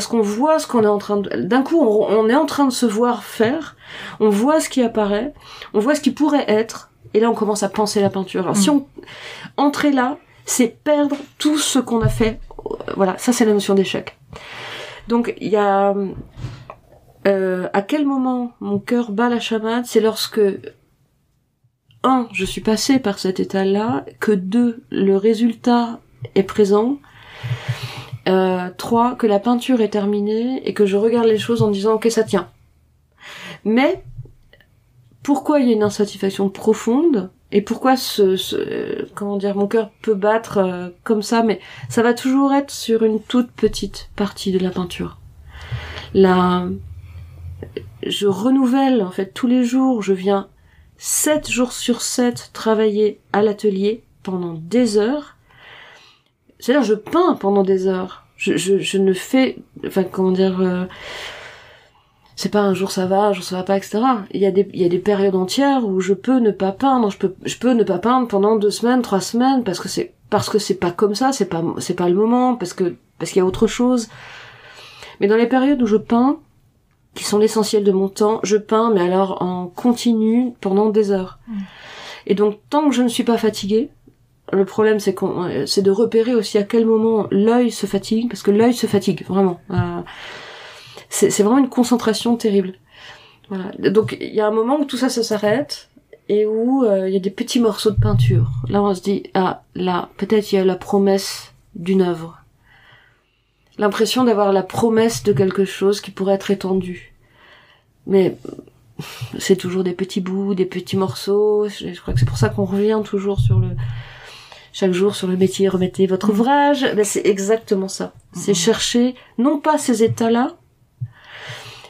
qu'on voit ce qu'on est en train de... D'un coup, on est en train de se voir faire, on voit ce qui apparaît, on voit ce qui pourrait être, et là, on commence à penser la peinture. Alors, si on... Entrer là, c'est perdre tout ce qu'on a fait. Voilà, ça, c'est la notion d'échec. Donc, il y a... à quel moment mon cœur bat la chamade? C'est lorsque... 1, je suis passée par cet état-là, que 2, le résultat est présent... 3, que la peinture est terminée et que je regarde les choses en disant ok, ça tient. Mais pourquoi il y a une insatisfaction profonde et pourquoi mon cœur peut battre comme ça, mais ça va toujours être sur une toute petite partie de la peinture. Je renouvelle en fait tous les jours, je viens 7 jours sur 7 travailler à l'atelier pendant des heures. C'est-à-dire, je peins pendant des heures. Je ne fais... Enfin, c'est pas un jour ça va pas, etc. Il y a des périodes entières où je peux ne pas peindre. Je peux ne pas peindre pendant 2 semaines, 3 semaines, parce que c'est pas comme ça, c'est pas le moment, parce qu'il y a autre chose. Mais dans les périodes où je peins, qui sont l'essentiel de mon temps, je peins, mais alors en continu pendant des heures. Et donc, tant que je ne suis pas fatiguée, le problème c'est c'est de repérer aussi à quel moment l'œil se fatigue, parce que l'œil se fatigue, vraiment. C'est vraiment une concentration terrible. Voilà. Donc, il y a un moment où tout ça s'arrête, et où il y a des petits morceaux de peinture. Là, on se dit, ah, là, peut-être il y a la promesse d'une œuvre. L'impression d'avoir la promesse de quelque chose qui pourrait être étendu. Mais c'est toujours des petits bouts, des petits morceaux. Je crois que c'est pour ça qu'on revient toujours chaque jour sur le métier, remettez votre ouvrage. Ben, c'est exactement ça. C'est chercher, non pas ces états-là,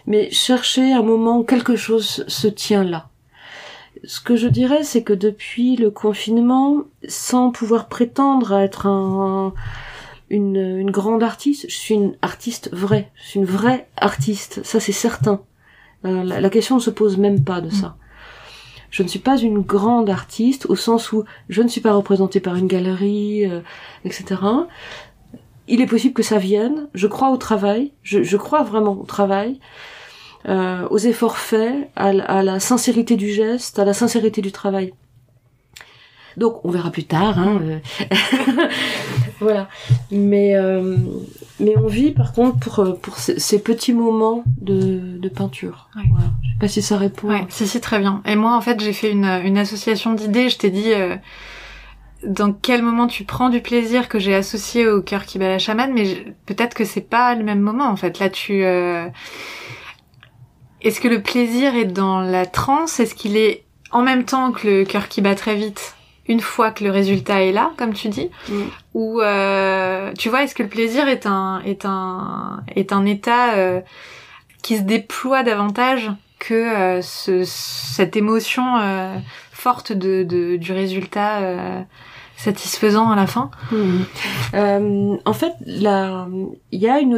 mais chercher un moment où quelque chose se tient là. Ce que je dirais, c'est que depuis le confinement, sans pouvoir prétendre à être une grande artiste, je suis une artiste vraie. Je suis une vraie artiste. Ça, c'est certain. La question ne se pose même pas de ça. Je ne suis pas une grande artiste au sens où je ne suis pas représentée par une galerie, etc. Il est possible que ça vienne. Je crois au travail. Je crois vraiment au travail. Aux efforts faits, à la sincérité du geste, à la sincérité du travail. Donc on verra plus tard, hein. Voilà. Mais on vit par contre pour ces petits moments de peinture. Ouais. Voilà. Je sais pas si ça répond. Ouais, si très bien. Et moi en fait j'ai fait une association d'idées. Je t'ai dit dans quel moment tu prends du plaisir que j'ai associé au cœur qui bat la chamane, mais peut-être que c'est pas le même moment en fait. Là est-ce que le plaisir est dans la transe? Est-ce qu'il est en même temps que le cœur qui bat très vite, une fois que le résultat est là, comme tu dis? Ou tu vois, est-ce que le plaisir est un état qui se déploie davantage que cette émotion forte du résultat satisfaisant à la fin? En fait, il y a une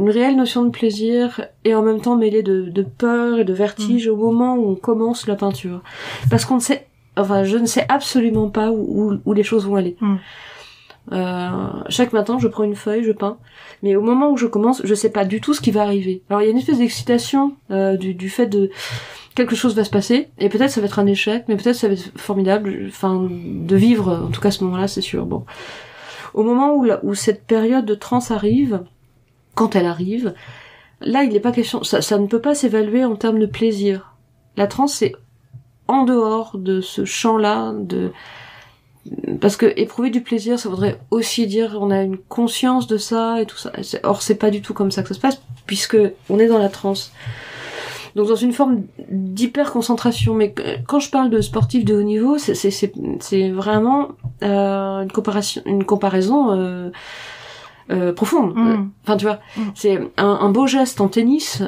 réelle notion de plaisir et en même temps mêlée de peur et de vertige au moment où on commence la peinture, parce qu'on ne sait, enfin, je ne sais absolument pas où les choses vont aller. Chaque matin, je prends une feuille, je peins, mais au moment où je commence, je sais pas du tout ce qui va arriver. Alors, il y a une espèce d'excitation du fait de quelque chose va se passer, et peut-être ça va être un échec, mais peut-être ça va être formidable, enfin, de vivre, en tout cas à ce moment-là, c'est sûr. Bon. Au moment où cette période de transe arrive, quand elle arrive, là, il n'est pas question, ça ne peut pas s'évaluer en termes de plaisir. La transe, c'est en dehors de ce champ-là, parce que éprouver du plaisir, ça voudrait aussi dire on a une conscience de ça et tout ça. Or, c'est pas du tout comme ça que ça se passe, puisque on est dans la transe. Donc dans une forme d'hyper concentration. Mais quand je parle de sportifs de haut niveau, c'est vraiment une comparaison profonde. Enfin, tu vois, c'est un beau geste en tennis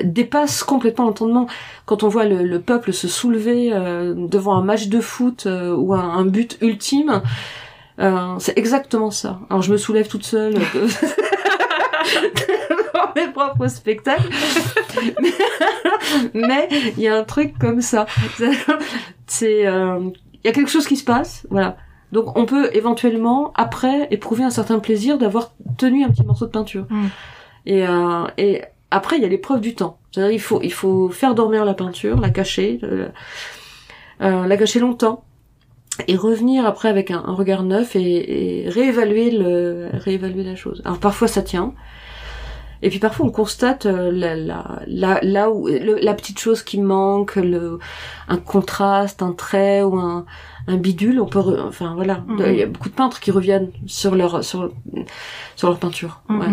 dépasse complètement l'entendement. Quand on voit le peuple se soulever devant un match de foot ou un but ultime, c'est exactement ça. Alors je me soulève toute seule devant mes propres spectacles, mais il y a un truc comme ça. C'est il y a quelque chose qui se passe, voilà. Donc on peut éventuellement après éprouver un certain plaisir d'avoir tenu un petit morceau de peinture. Et après il y a l'épreuve du temps. C'est-à-dire il faut faire dormir la peinture, la cacher longtemps et revenir après avec un regard neuf et réévaluer la chose. Alors parfois ça tient. Et puis parfois on constate là où la petite chose qui manque, un contraste, un trait ou un bidule, on peut enfin voilà, il y a beaucoup de peintres qui reviennent sur leur peinture. Ouais.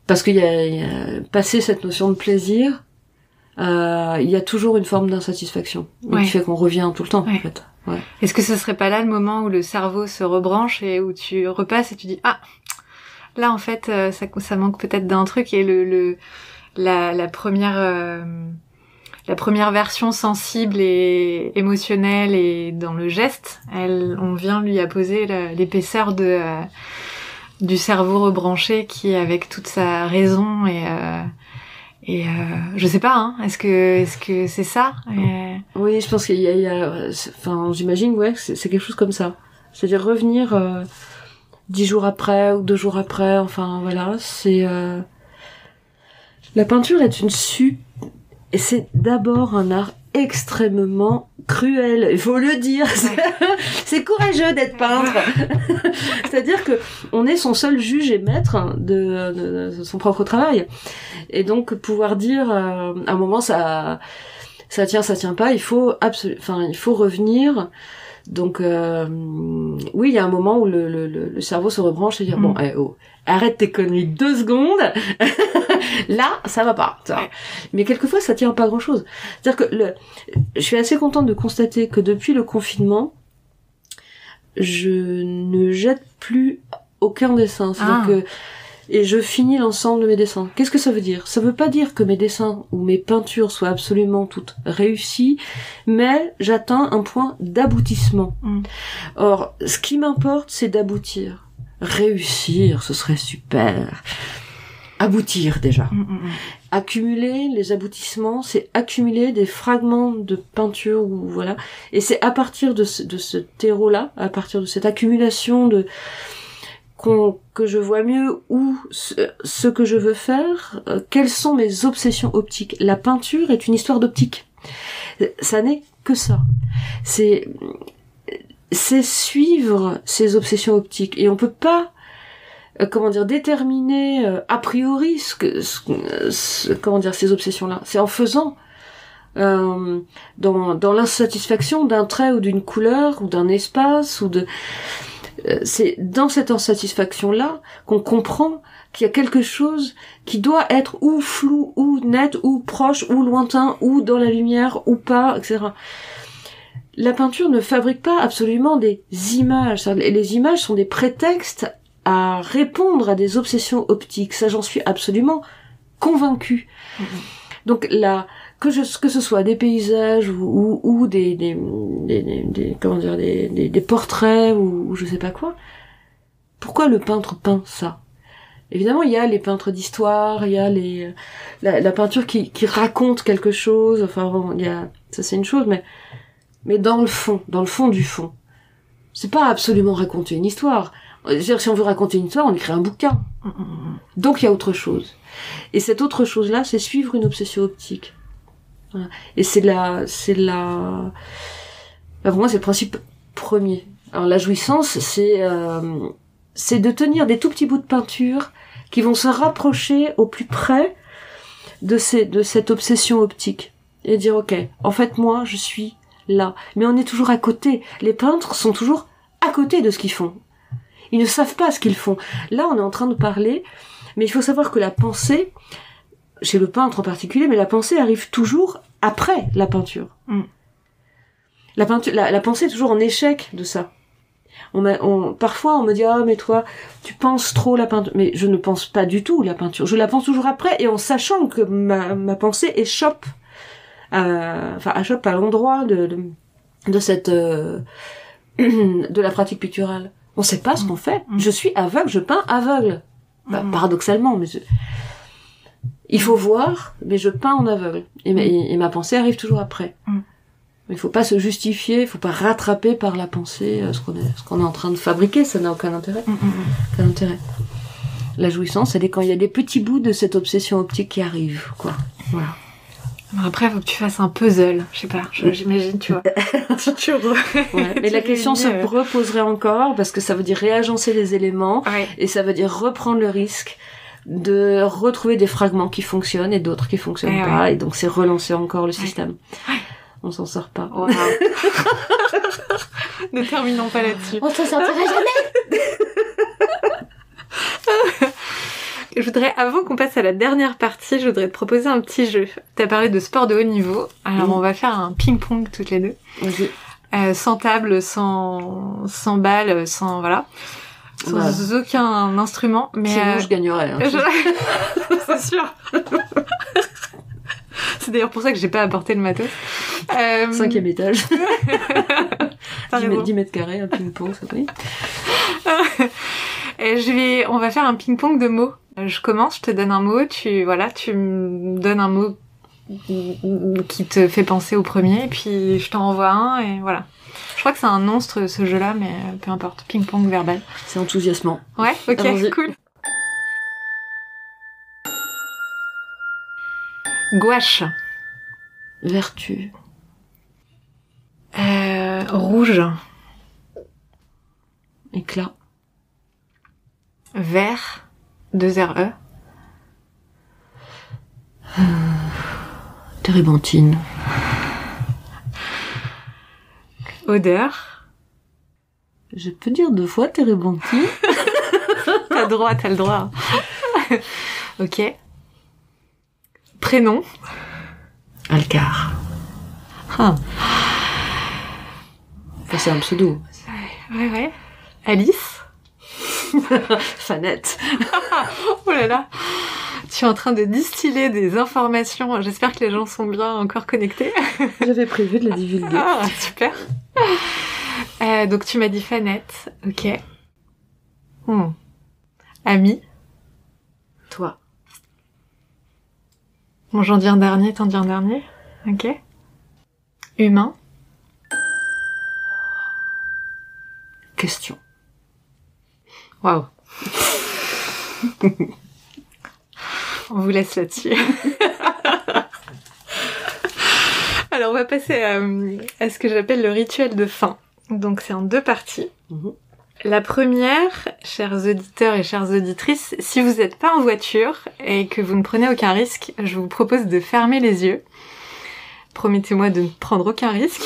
Parce qu'il y a passé cette notion de plaisir, il y a toujours une forme d'insatisfaction qui fait qu'on revient tout le temps en fait. Ouais. Est-ce que ce serait pas là le moment où le cerveau se rebranche et où tu repasses et tu dis là en fait ça manque peut-être d'un truc, et la première version sensible et émotionnelle et dans le geste, on vient lui apposer l'épaisseur du cerveau rebranché qui, avec toute sa raison et je sais pas, hein, est-ce que c'est ça? Oui, je pense qu'il y a enfin, j'imagine, ouais, c'est quelque chose comme ça. C'est-à-dire revenir 10 jours après ou 2 jours après, enfin voilà, c'est La peinture est et c'est d'abord un art extrêmement cruel, il faut le dire. C'est courageux d'être peintre. C'est-à-dire que on est son seul juge et maître de son propre travail. Et donc pouvoir dire à un moment ça tient pas, il faut revenir. Donc oui, il y a un moment où le cerveau se rebranche et dire bon, arrête tes conneries 2 secondes. Là, ça va pas. Ça. Mais quelquefois, ça tient pas grand-chose. C'est-à-dire que je suis assez contente de constater que depuis le confinement, je ne jette plus aucun dessin. C'est-à-dire que et je finis l'ensemble de mes dessins. Qu'est-ce que ça veut dire? Ça veut pas dire que mes dessins ou mes peintures soient absolument toutes réussies, mais j'atteins un point d'aboutissement. Or, ce qui m'importe, c'est d'aboutir. Réussir, ce serait super. Aboutir, déjà. Accumuler les aboutissements, c'est accumuler des fragments de peinture, ou voilà. Et c'est à partir de ce terreau-là, à partir de cette accumulation que je vois mieux où ce que je veux faire, quelles sont mes obsessions optiques. La peinture est une histoire d'optique. Ça n'est que ça. C'est suivre ces obsessions optiques. Et on peut pas, déterminer a priori ces obsessions-là. C'est en faisant. Dans l'insatisfaction d'un trait ou d'une couleur ou d'un espace c'est dans cette insatisfaction-là qu'on comprend qu'il y a quelque chose qui doit être ou flou, ou net, ou proche, ou lointain, ou dans la lumière, ou pas, etc. La peinture ne fabrique pas absolument des images. Les images sont des prétextes à répondre à des obsessions optiques. Ça, j'en suis absolument convaincue. Donc que ce soit des paysages ou des portraits ou je sais pas quoi. Pourquoi le peintre peint ça? Évidemment, il y a les peintres d'histoire, il y a la peinture qui raconte quelque chose. Enfin bon, ça c'est une chose, mais dans le fond du fond, c'est pas absolument raconter une histoire. C'est-à-dire, si on veut raconter une histoire, on écrit un bouquin. Donc il y a autre chose. Et cette autre chose-là, c'est suivre une obsession optique. Voilà. Et pour moi, c'est le principe premier. Alors la jouissance, c'est de tenir des tout petits bouts de peinture qui vont se rapprocher au plus près de cette obsession optique. Et dire, ok, en fait, moi, je suis là. Mais on est toujours à côté. Les peintres sont toujours à côté de ce qu'ils font. Ils ne savent pas ce qu'ils font. Là, on est en train de parler, mais il faut savoir que la pensée, chez le peintre en particulier, mais la pensée arrive toujours après la peinture. La pensée est toujours en échec de ça. Parfois, on me dit, mais toi, tu penses trop la peinture. Mais je ne pense pas du tout la peinture. Je la pense toujours après, et en sachant que ma pensée échoppe, échoppe à l'endroit de cette, de la pratique picturale. On sait pas ce qu'on fait. Je suis aveugle, je peins aveugle. Paradoxalement, mais il faut voir, mais je peins en aveugle. Et ma pensée arrive toujours après. Il faut pas se justifier, il faut pas rattraper par la pensée ce qu'on est en train de fabriquer, ça n'a aucun intérêt. Aucun intérêt. La jouissance, elle est quand il y a des petits bouts de cette obsession optique qui arrivent, quoi. Voilà. Après, faut que tu fasses un puzzle, je sais pas, j'imagine, tu vois. Ouais, mais la question se reposerait encore, parce que ça veut dire réagencer les éléments, et ça veut dire reprendre le risque de retrouver des fragments qui fonctionnent et d'autres qui fonctionnent pas, et donc c'est relancer encore le système. On s'en sort pas. Wow. Ne terminons pas là-dessus. On s'en sortira jamais. Je voudrais, avant qu'on passe à la dernière partie, je voudrais te proposer un petit jeu. T'as parlé de sport de haut niveau, alors on va faire un ping-pong toutes les deux. Sans table, sans balle, sans voilà. Sans aucun instrument. Mais sinon je gagnerais. Hein. C'est sûr. C'est d'ailleurs pour ça que j'ai pas apporté le matos. 5e étage. 10 mètres carrés, un ping-pong, ça peut. On va faire un ping-pong de mots. Je commence, je te donne un mot, tu me donnes un mot qui te fait penser au premier, et puis je t'en envoie un, et voilà. Je crois que c'est un monstre ce jeu-là, mais peu importe. Ping-pong verbal. C'est enthousiasmant. Ouais, ok, allons-y. Cool. Gouache. Vertu. Rouge. Éclat. Vert. 2 RE. Térébenthine. Odeur. Je peux dire 2 fois térébenthine? T'as le droit. Ok. Prénom. Alcar. Ah. Enfin, c'est un pseudo. Ouais. Alice. Fanette. Oh là là. Tu es en train de distiller des informations. J'espère que les gens sont bien encore connectés. J'avais prévu de la divulguer. Ah, super. Donc tu m'as dit Fanette. Ok. Ami. Toi. Bon, j'en dis un dernier, t'en dis un dernier. Ok. Humain. Question. Waouh. On vous laisse là-dessus. Alors, on va passer à ce que j'appelle le rituel de fin. Donc, c'est en 2 parties. La première, chers auditeurs et chères auditrices, si vous n'êtes pas en voiture et que vous ne prenez aucun risque, je vous propose de fermer les yeux. Promettez-moi de ne prendre aucun risque.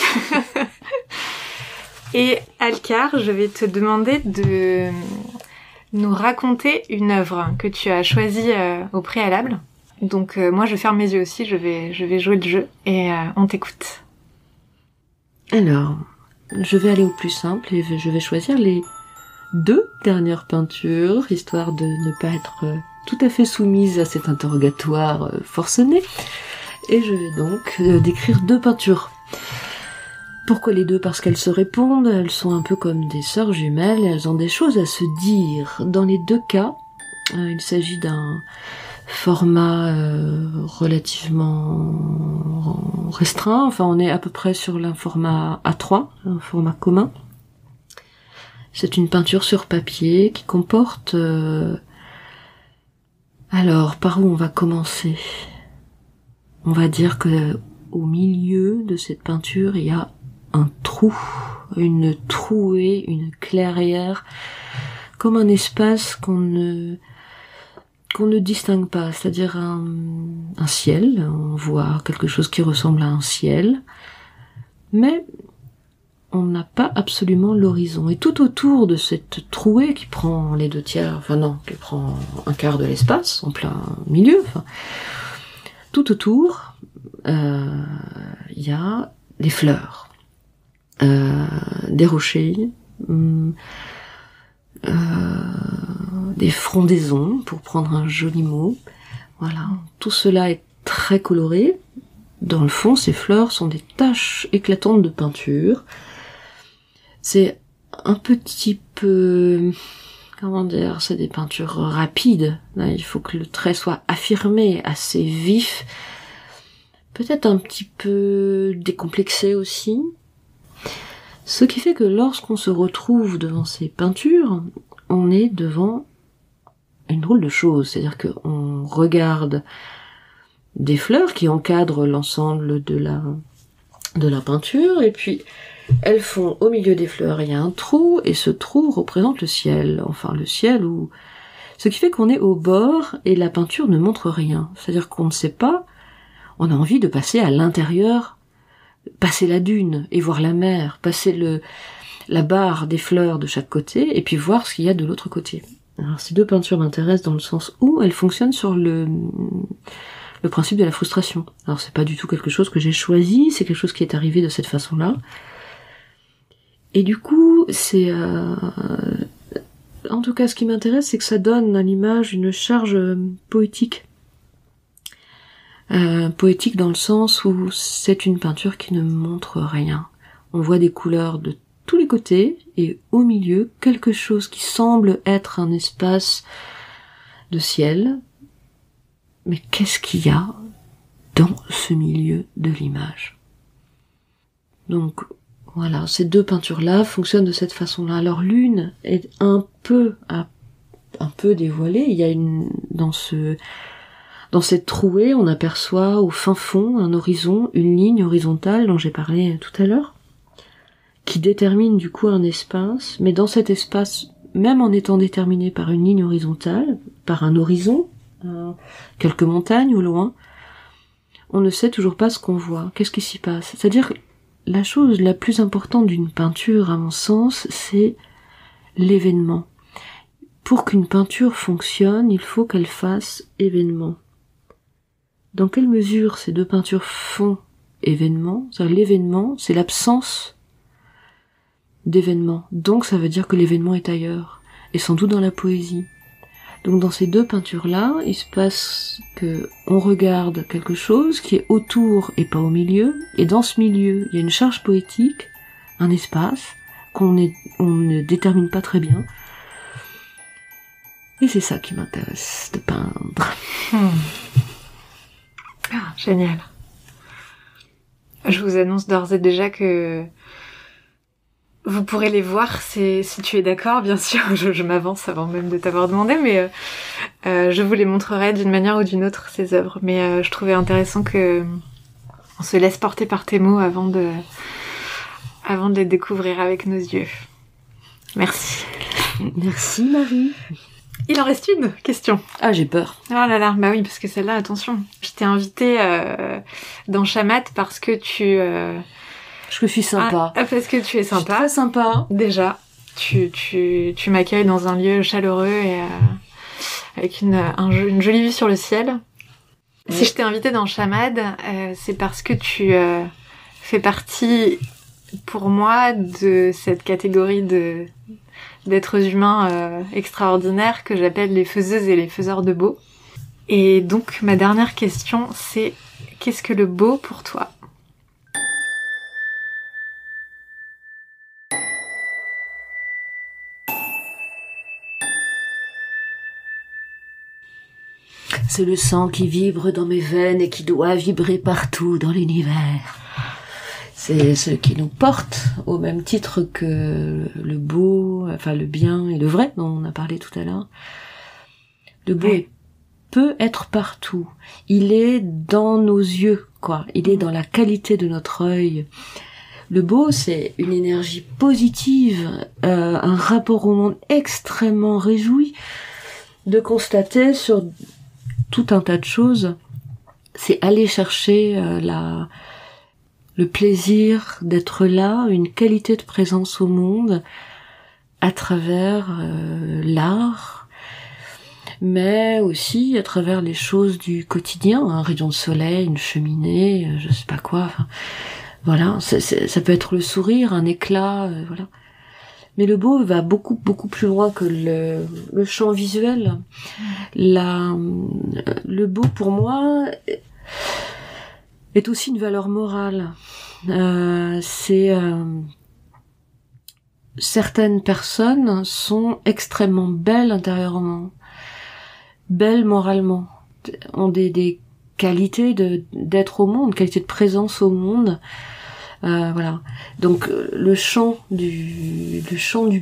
Et Alcar, je vais te demander de nous raconter une œuvre que tu as choisie au préalable. Donc moi, je ferme mes yeux aussi, je vais jouer le jeu et on t'écoute. Alors, je vais aller au plus simple et je vais choisir les 2 dernières peintures, histoire de ne pas être tout à fait soumise à cet interrogatoire forcené. Et je vais donc décrire 2 peintures. Pourquoi les 2? Parce qu'elles se répondent, elles sont un peu comme des sœurs jumelles, et elles ont des choses à se dire. Dans les 2 cas, il s'agit d'un format relativement restreint, enfin on est à peu près sur un format A3, un format commun. C'est une peinture sur papier qui comporte... Alors, par où on va commencer? On va dire que au milieu de cette peinture, il y a un trou, une trouée, une clairière, comme un espace qu'on ne distingue pas, c'est-à-dire un ciel. On voit quelque chose qui ressemble à un ciel, mais on n'a pas absolument l'horizon. Et tout autour de cette trouée qui prend les 2/3, enfin non, qui prend un quart de l'espace, en plein milieu, enfin, tout autour, il y a des fleurs, des rochers, des frondaisons, pour prendre un joli mot. Voilà, tout cela est très coloré. Dans le fond, ces fleurs sont des taches éclatantes de peinture. C'est un petit peu... Comment dire? C'est des peintures rapides. Là, il faut que le trait soit affirmé, assez vif. Peut-être un petit peu décomplexé aussi. Ce qui fait que lorsqu'on se retrouve devant ces peintures, on est devant une drôle de chose. C'est-à-dire qu'on regarde des fleurs qui encadrent l'ensemble de la peinture, et puis elles font au milieu des fleurs, il y a un trou, et ce trou représente le ciel. Enfin, le ciel où... Ce qui fait qu'on est au bord, et la peinture ne montre rien. C'est-à-dire qu'on ne sait pas, on a envie de passer à l'intérieur, passer la dune et voir la mer, passer la barre des fleurs de chaque côté, et puis voir ce qu'il y a de l'autre côté. Alors, ces 2 peintures m'intéressent dans le sens où elles fonctionnent sur le principe de la frustration. Alors, c'est pas du tout quelque chose que j'ai choisi, c'est quelque chose qui est arrivé de cette façon-là. Et du coup, c'est... En tout cas, ce qui m'intéresse, c'est que ça donne à l'image une charge poétique. Poétique dans le sens où c'est une peinture qui ne montre rien. On voit des couleurs de tous les côtés, et au milieu, quelque chose qui semble être un espace de ciel. Mais qu'est-ce qu'il y a dans ce milieu de l'image? Donc, voilà, ces 2 peintures-là fonctionnent de cette façon-là. Alors, l'une est un peu dévoilée. Il y a dans Dans cette trouée, on aperçoit au fin fond un horizon, une ligne horizontale dont j'ai parlé tout à l'heure, qui détermine du coup un espace, mais dans cet espace, même en étant déterminé par une ligne horizontale, par un horizon, quelques montagnes au loin, on ne sait toujours pas ce qu'on voit. Qu'est-ce qui s'y passe? C'est-à-dire, la chose la plus importante d'une peinture, à mon sens, c'est l'événement. Pour qu'une peinture fonctionne, il faut qu'elle fasse événement. Dans quelle mesure ces deux peintures font événement? C'est-à-dire, l'événement, c'est l'absence d'événement. Donc ça veut dire que l'événement est ailleurs, et sans doute dans la poésie. Donc dans ces deux peintures-là, il se passe que on regarde quelque chose qui est autour et pas au milieu, et dans ce milieu, il y a une charge poétique, un espace on ne détermine pas très bien. Et c'est ça qui m'intéresse de peindre. Ah, génial. Je vous annonce d'ores et déjà que vous pourrez les voir si tu es d'accord, bien sûr. Je m'avance avant même de t'avoir demandé, mais je vous les montrerai d'une manière ou d'une autre, ces œuvres. Mais je trouvais intéressant que on se laisse porter par tes mots avant de les découvrir avec nos yeux. Merci. Merci Marie. Il en reste une question. Ah, j'ai peur. Oh là là, bah oui, parce que celle-là, attention. Je t'ai invitée dans Chamat parce que je suis sympa. Parce que tu es sympa. Je suis très sympa. Déjà, tu m'accueilles dans un lieu chaleureux et avec une jolie vue sur le ciel. Oui. Si je t'ai invitée dans Chamad, c'est parce que tu fais partie, pour moi, de cette catégorie d'êtres humains extraordinaires que j'appelle les faiseuses et les faiseurs de beau. Et donc, ma dernière question, c'est qu'est-ce que le beau pour toi ? C'est le sang qui vibre dans mes veines et qui doit vibrer partout dans l'univers. C'est ce qui nous porte au même titre que le beau, enfin le bien et le vrai dont on a parlé tout à l'heure. Le beau peut être partout. Il est dans nos yeux, quoi. Il est dans la qualité de notre œil. Le beau, c'est une énergie positive, un rapport au monde extrêmement réjoui de constater sur tout un tas de choses. C'est aller chercher le plaisir d'être là, une qualité de présence au monde à travers l'art, mais aussi à travers les choses du quotidien, un rayon de soleil, une cheminée, je sais pas quoi, enfin, voilà, ça peut être le sourire, un éclat, voilà. Mais le beau va beaucoup plus loin que le champ visuel. Le beau pour moi est aussi une valeur morale. Certaines personnes sont extrêmement belles intérieurement, belles moralement, ont des qualités d'être au monde, qualité de présence au monde. Voilà. Donc le champ du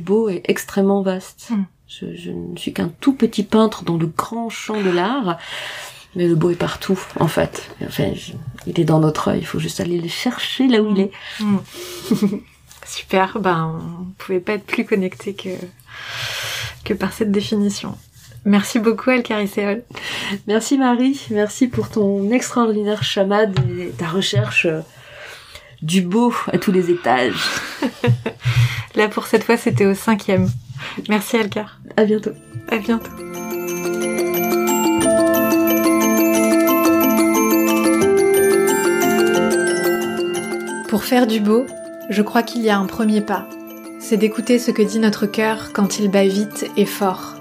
beau est extrêmement vaste. Je ne suis qu'un tout petit peintre dans le grand champ de l'art, mais le beau est partout en fait. Enfin, il est dans notre œil, il faut juste aller le chercher là où il est. Super, on pouvait pas être plus connecté que par cette définition. Merci beaucoup Alcari Seol. Merci Marie, merci pour ton extraordinaire chamade et ta recherche du beau à tous les étages. Là pour cette fois c'était au 5e. Merci Alcar. À bientôt. À bientôt. Pour faire du beau, je crois qu'il y a un premier pas. C'est d'écouter ce que dit notre cœur quand il bat vite et fort.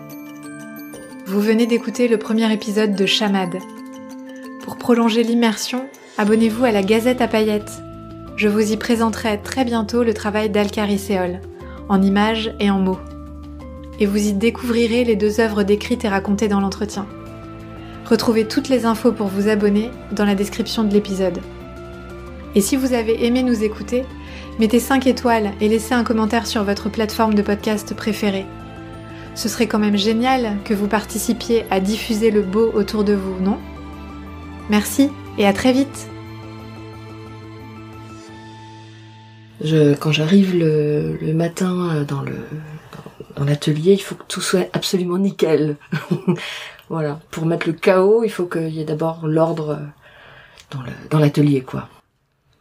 Vous venez d'écouter le premier épisode de Chamad. Pour prolonger l'immersion, abonnez-vous à la Gazette à paillettes. Je vous y présenterai très bientôt le travail d'Alcari Seol, en images et en mots. Et vous y découvrirez les 2 œuvres décrites et racontées dans l'entretien. Retrouvez toutes les infos pour vous abonner dans la description de l'épisode. Et si vous avez aimé nous écouter, mettez 5 étoiles et laissez un commentaire sur votre plateforme de podcast préférée. Ce serait quand même génial que vous participiez à diffuser le beau autour de vous, non ? Merci et à très vite. Quand j'arrive le matin dans l'atelier, il faut que tout soit absolument nickel. Voilà. Pour mettre le chaos, il faut qu'il y ait d'abord l'ordre dans l'atelier, quoi.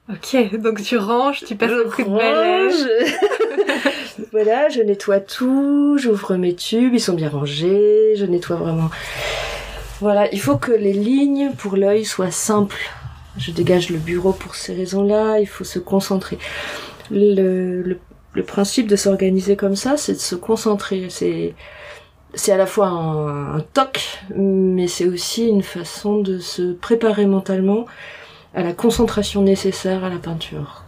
Ok, donc tu ranges, tu passes un coup de balai. Voilà, je nettoie tout, j'ouvre mes tubes, ils sont bien rangés, je nettoie vraiment. Voilà, il faut que les lignes pour l'œil soient simples. Je dégage le bureau pour ces raisons-là, il faut se concentrer. Le principe de s'organiser comme ça, c'est de se concentrer. C'est à la fois un toc, mais c'est aussi une façon de se préparer mentalement à la concentration nécessaire à la peinture.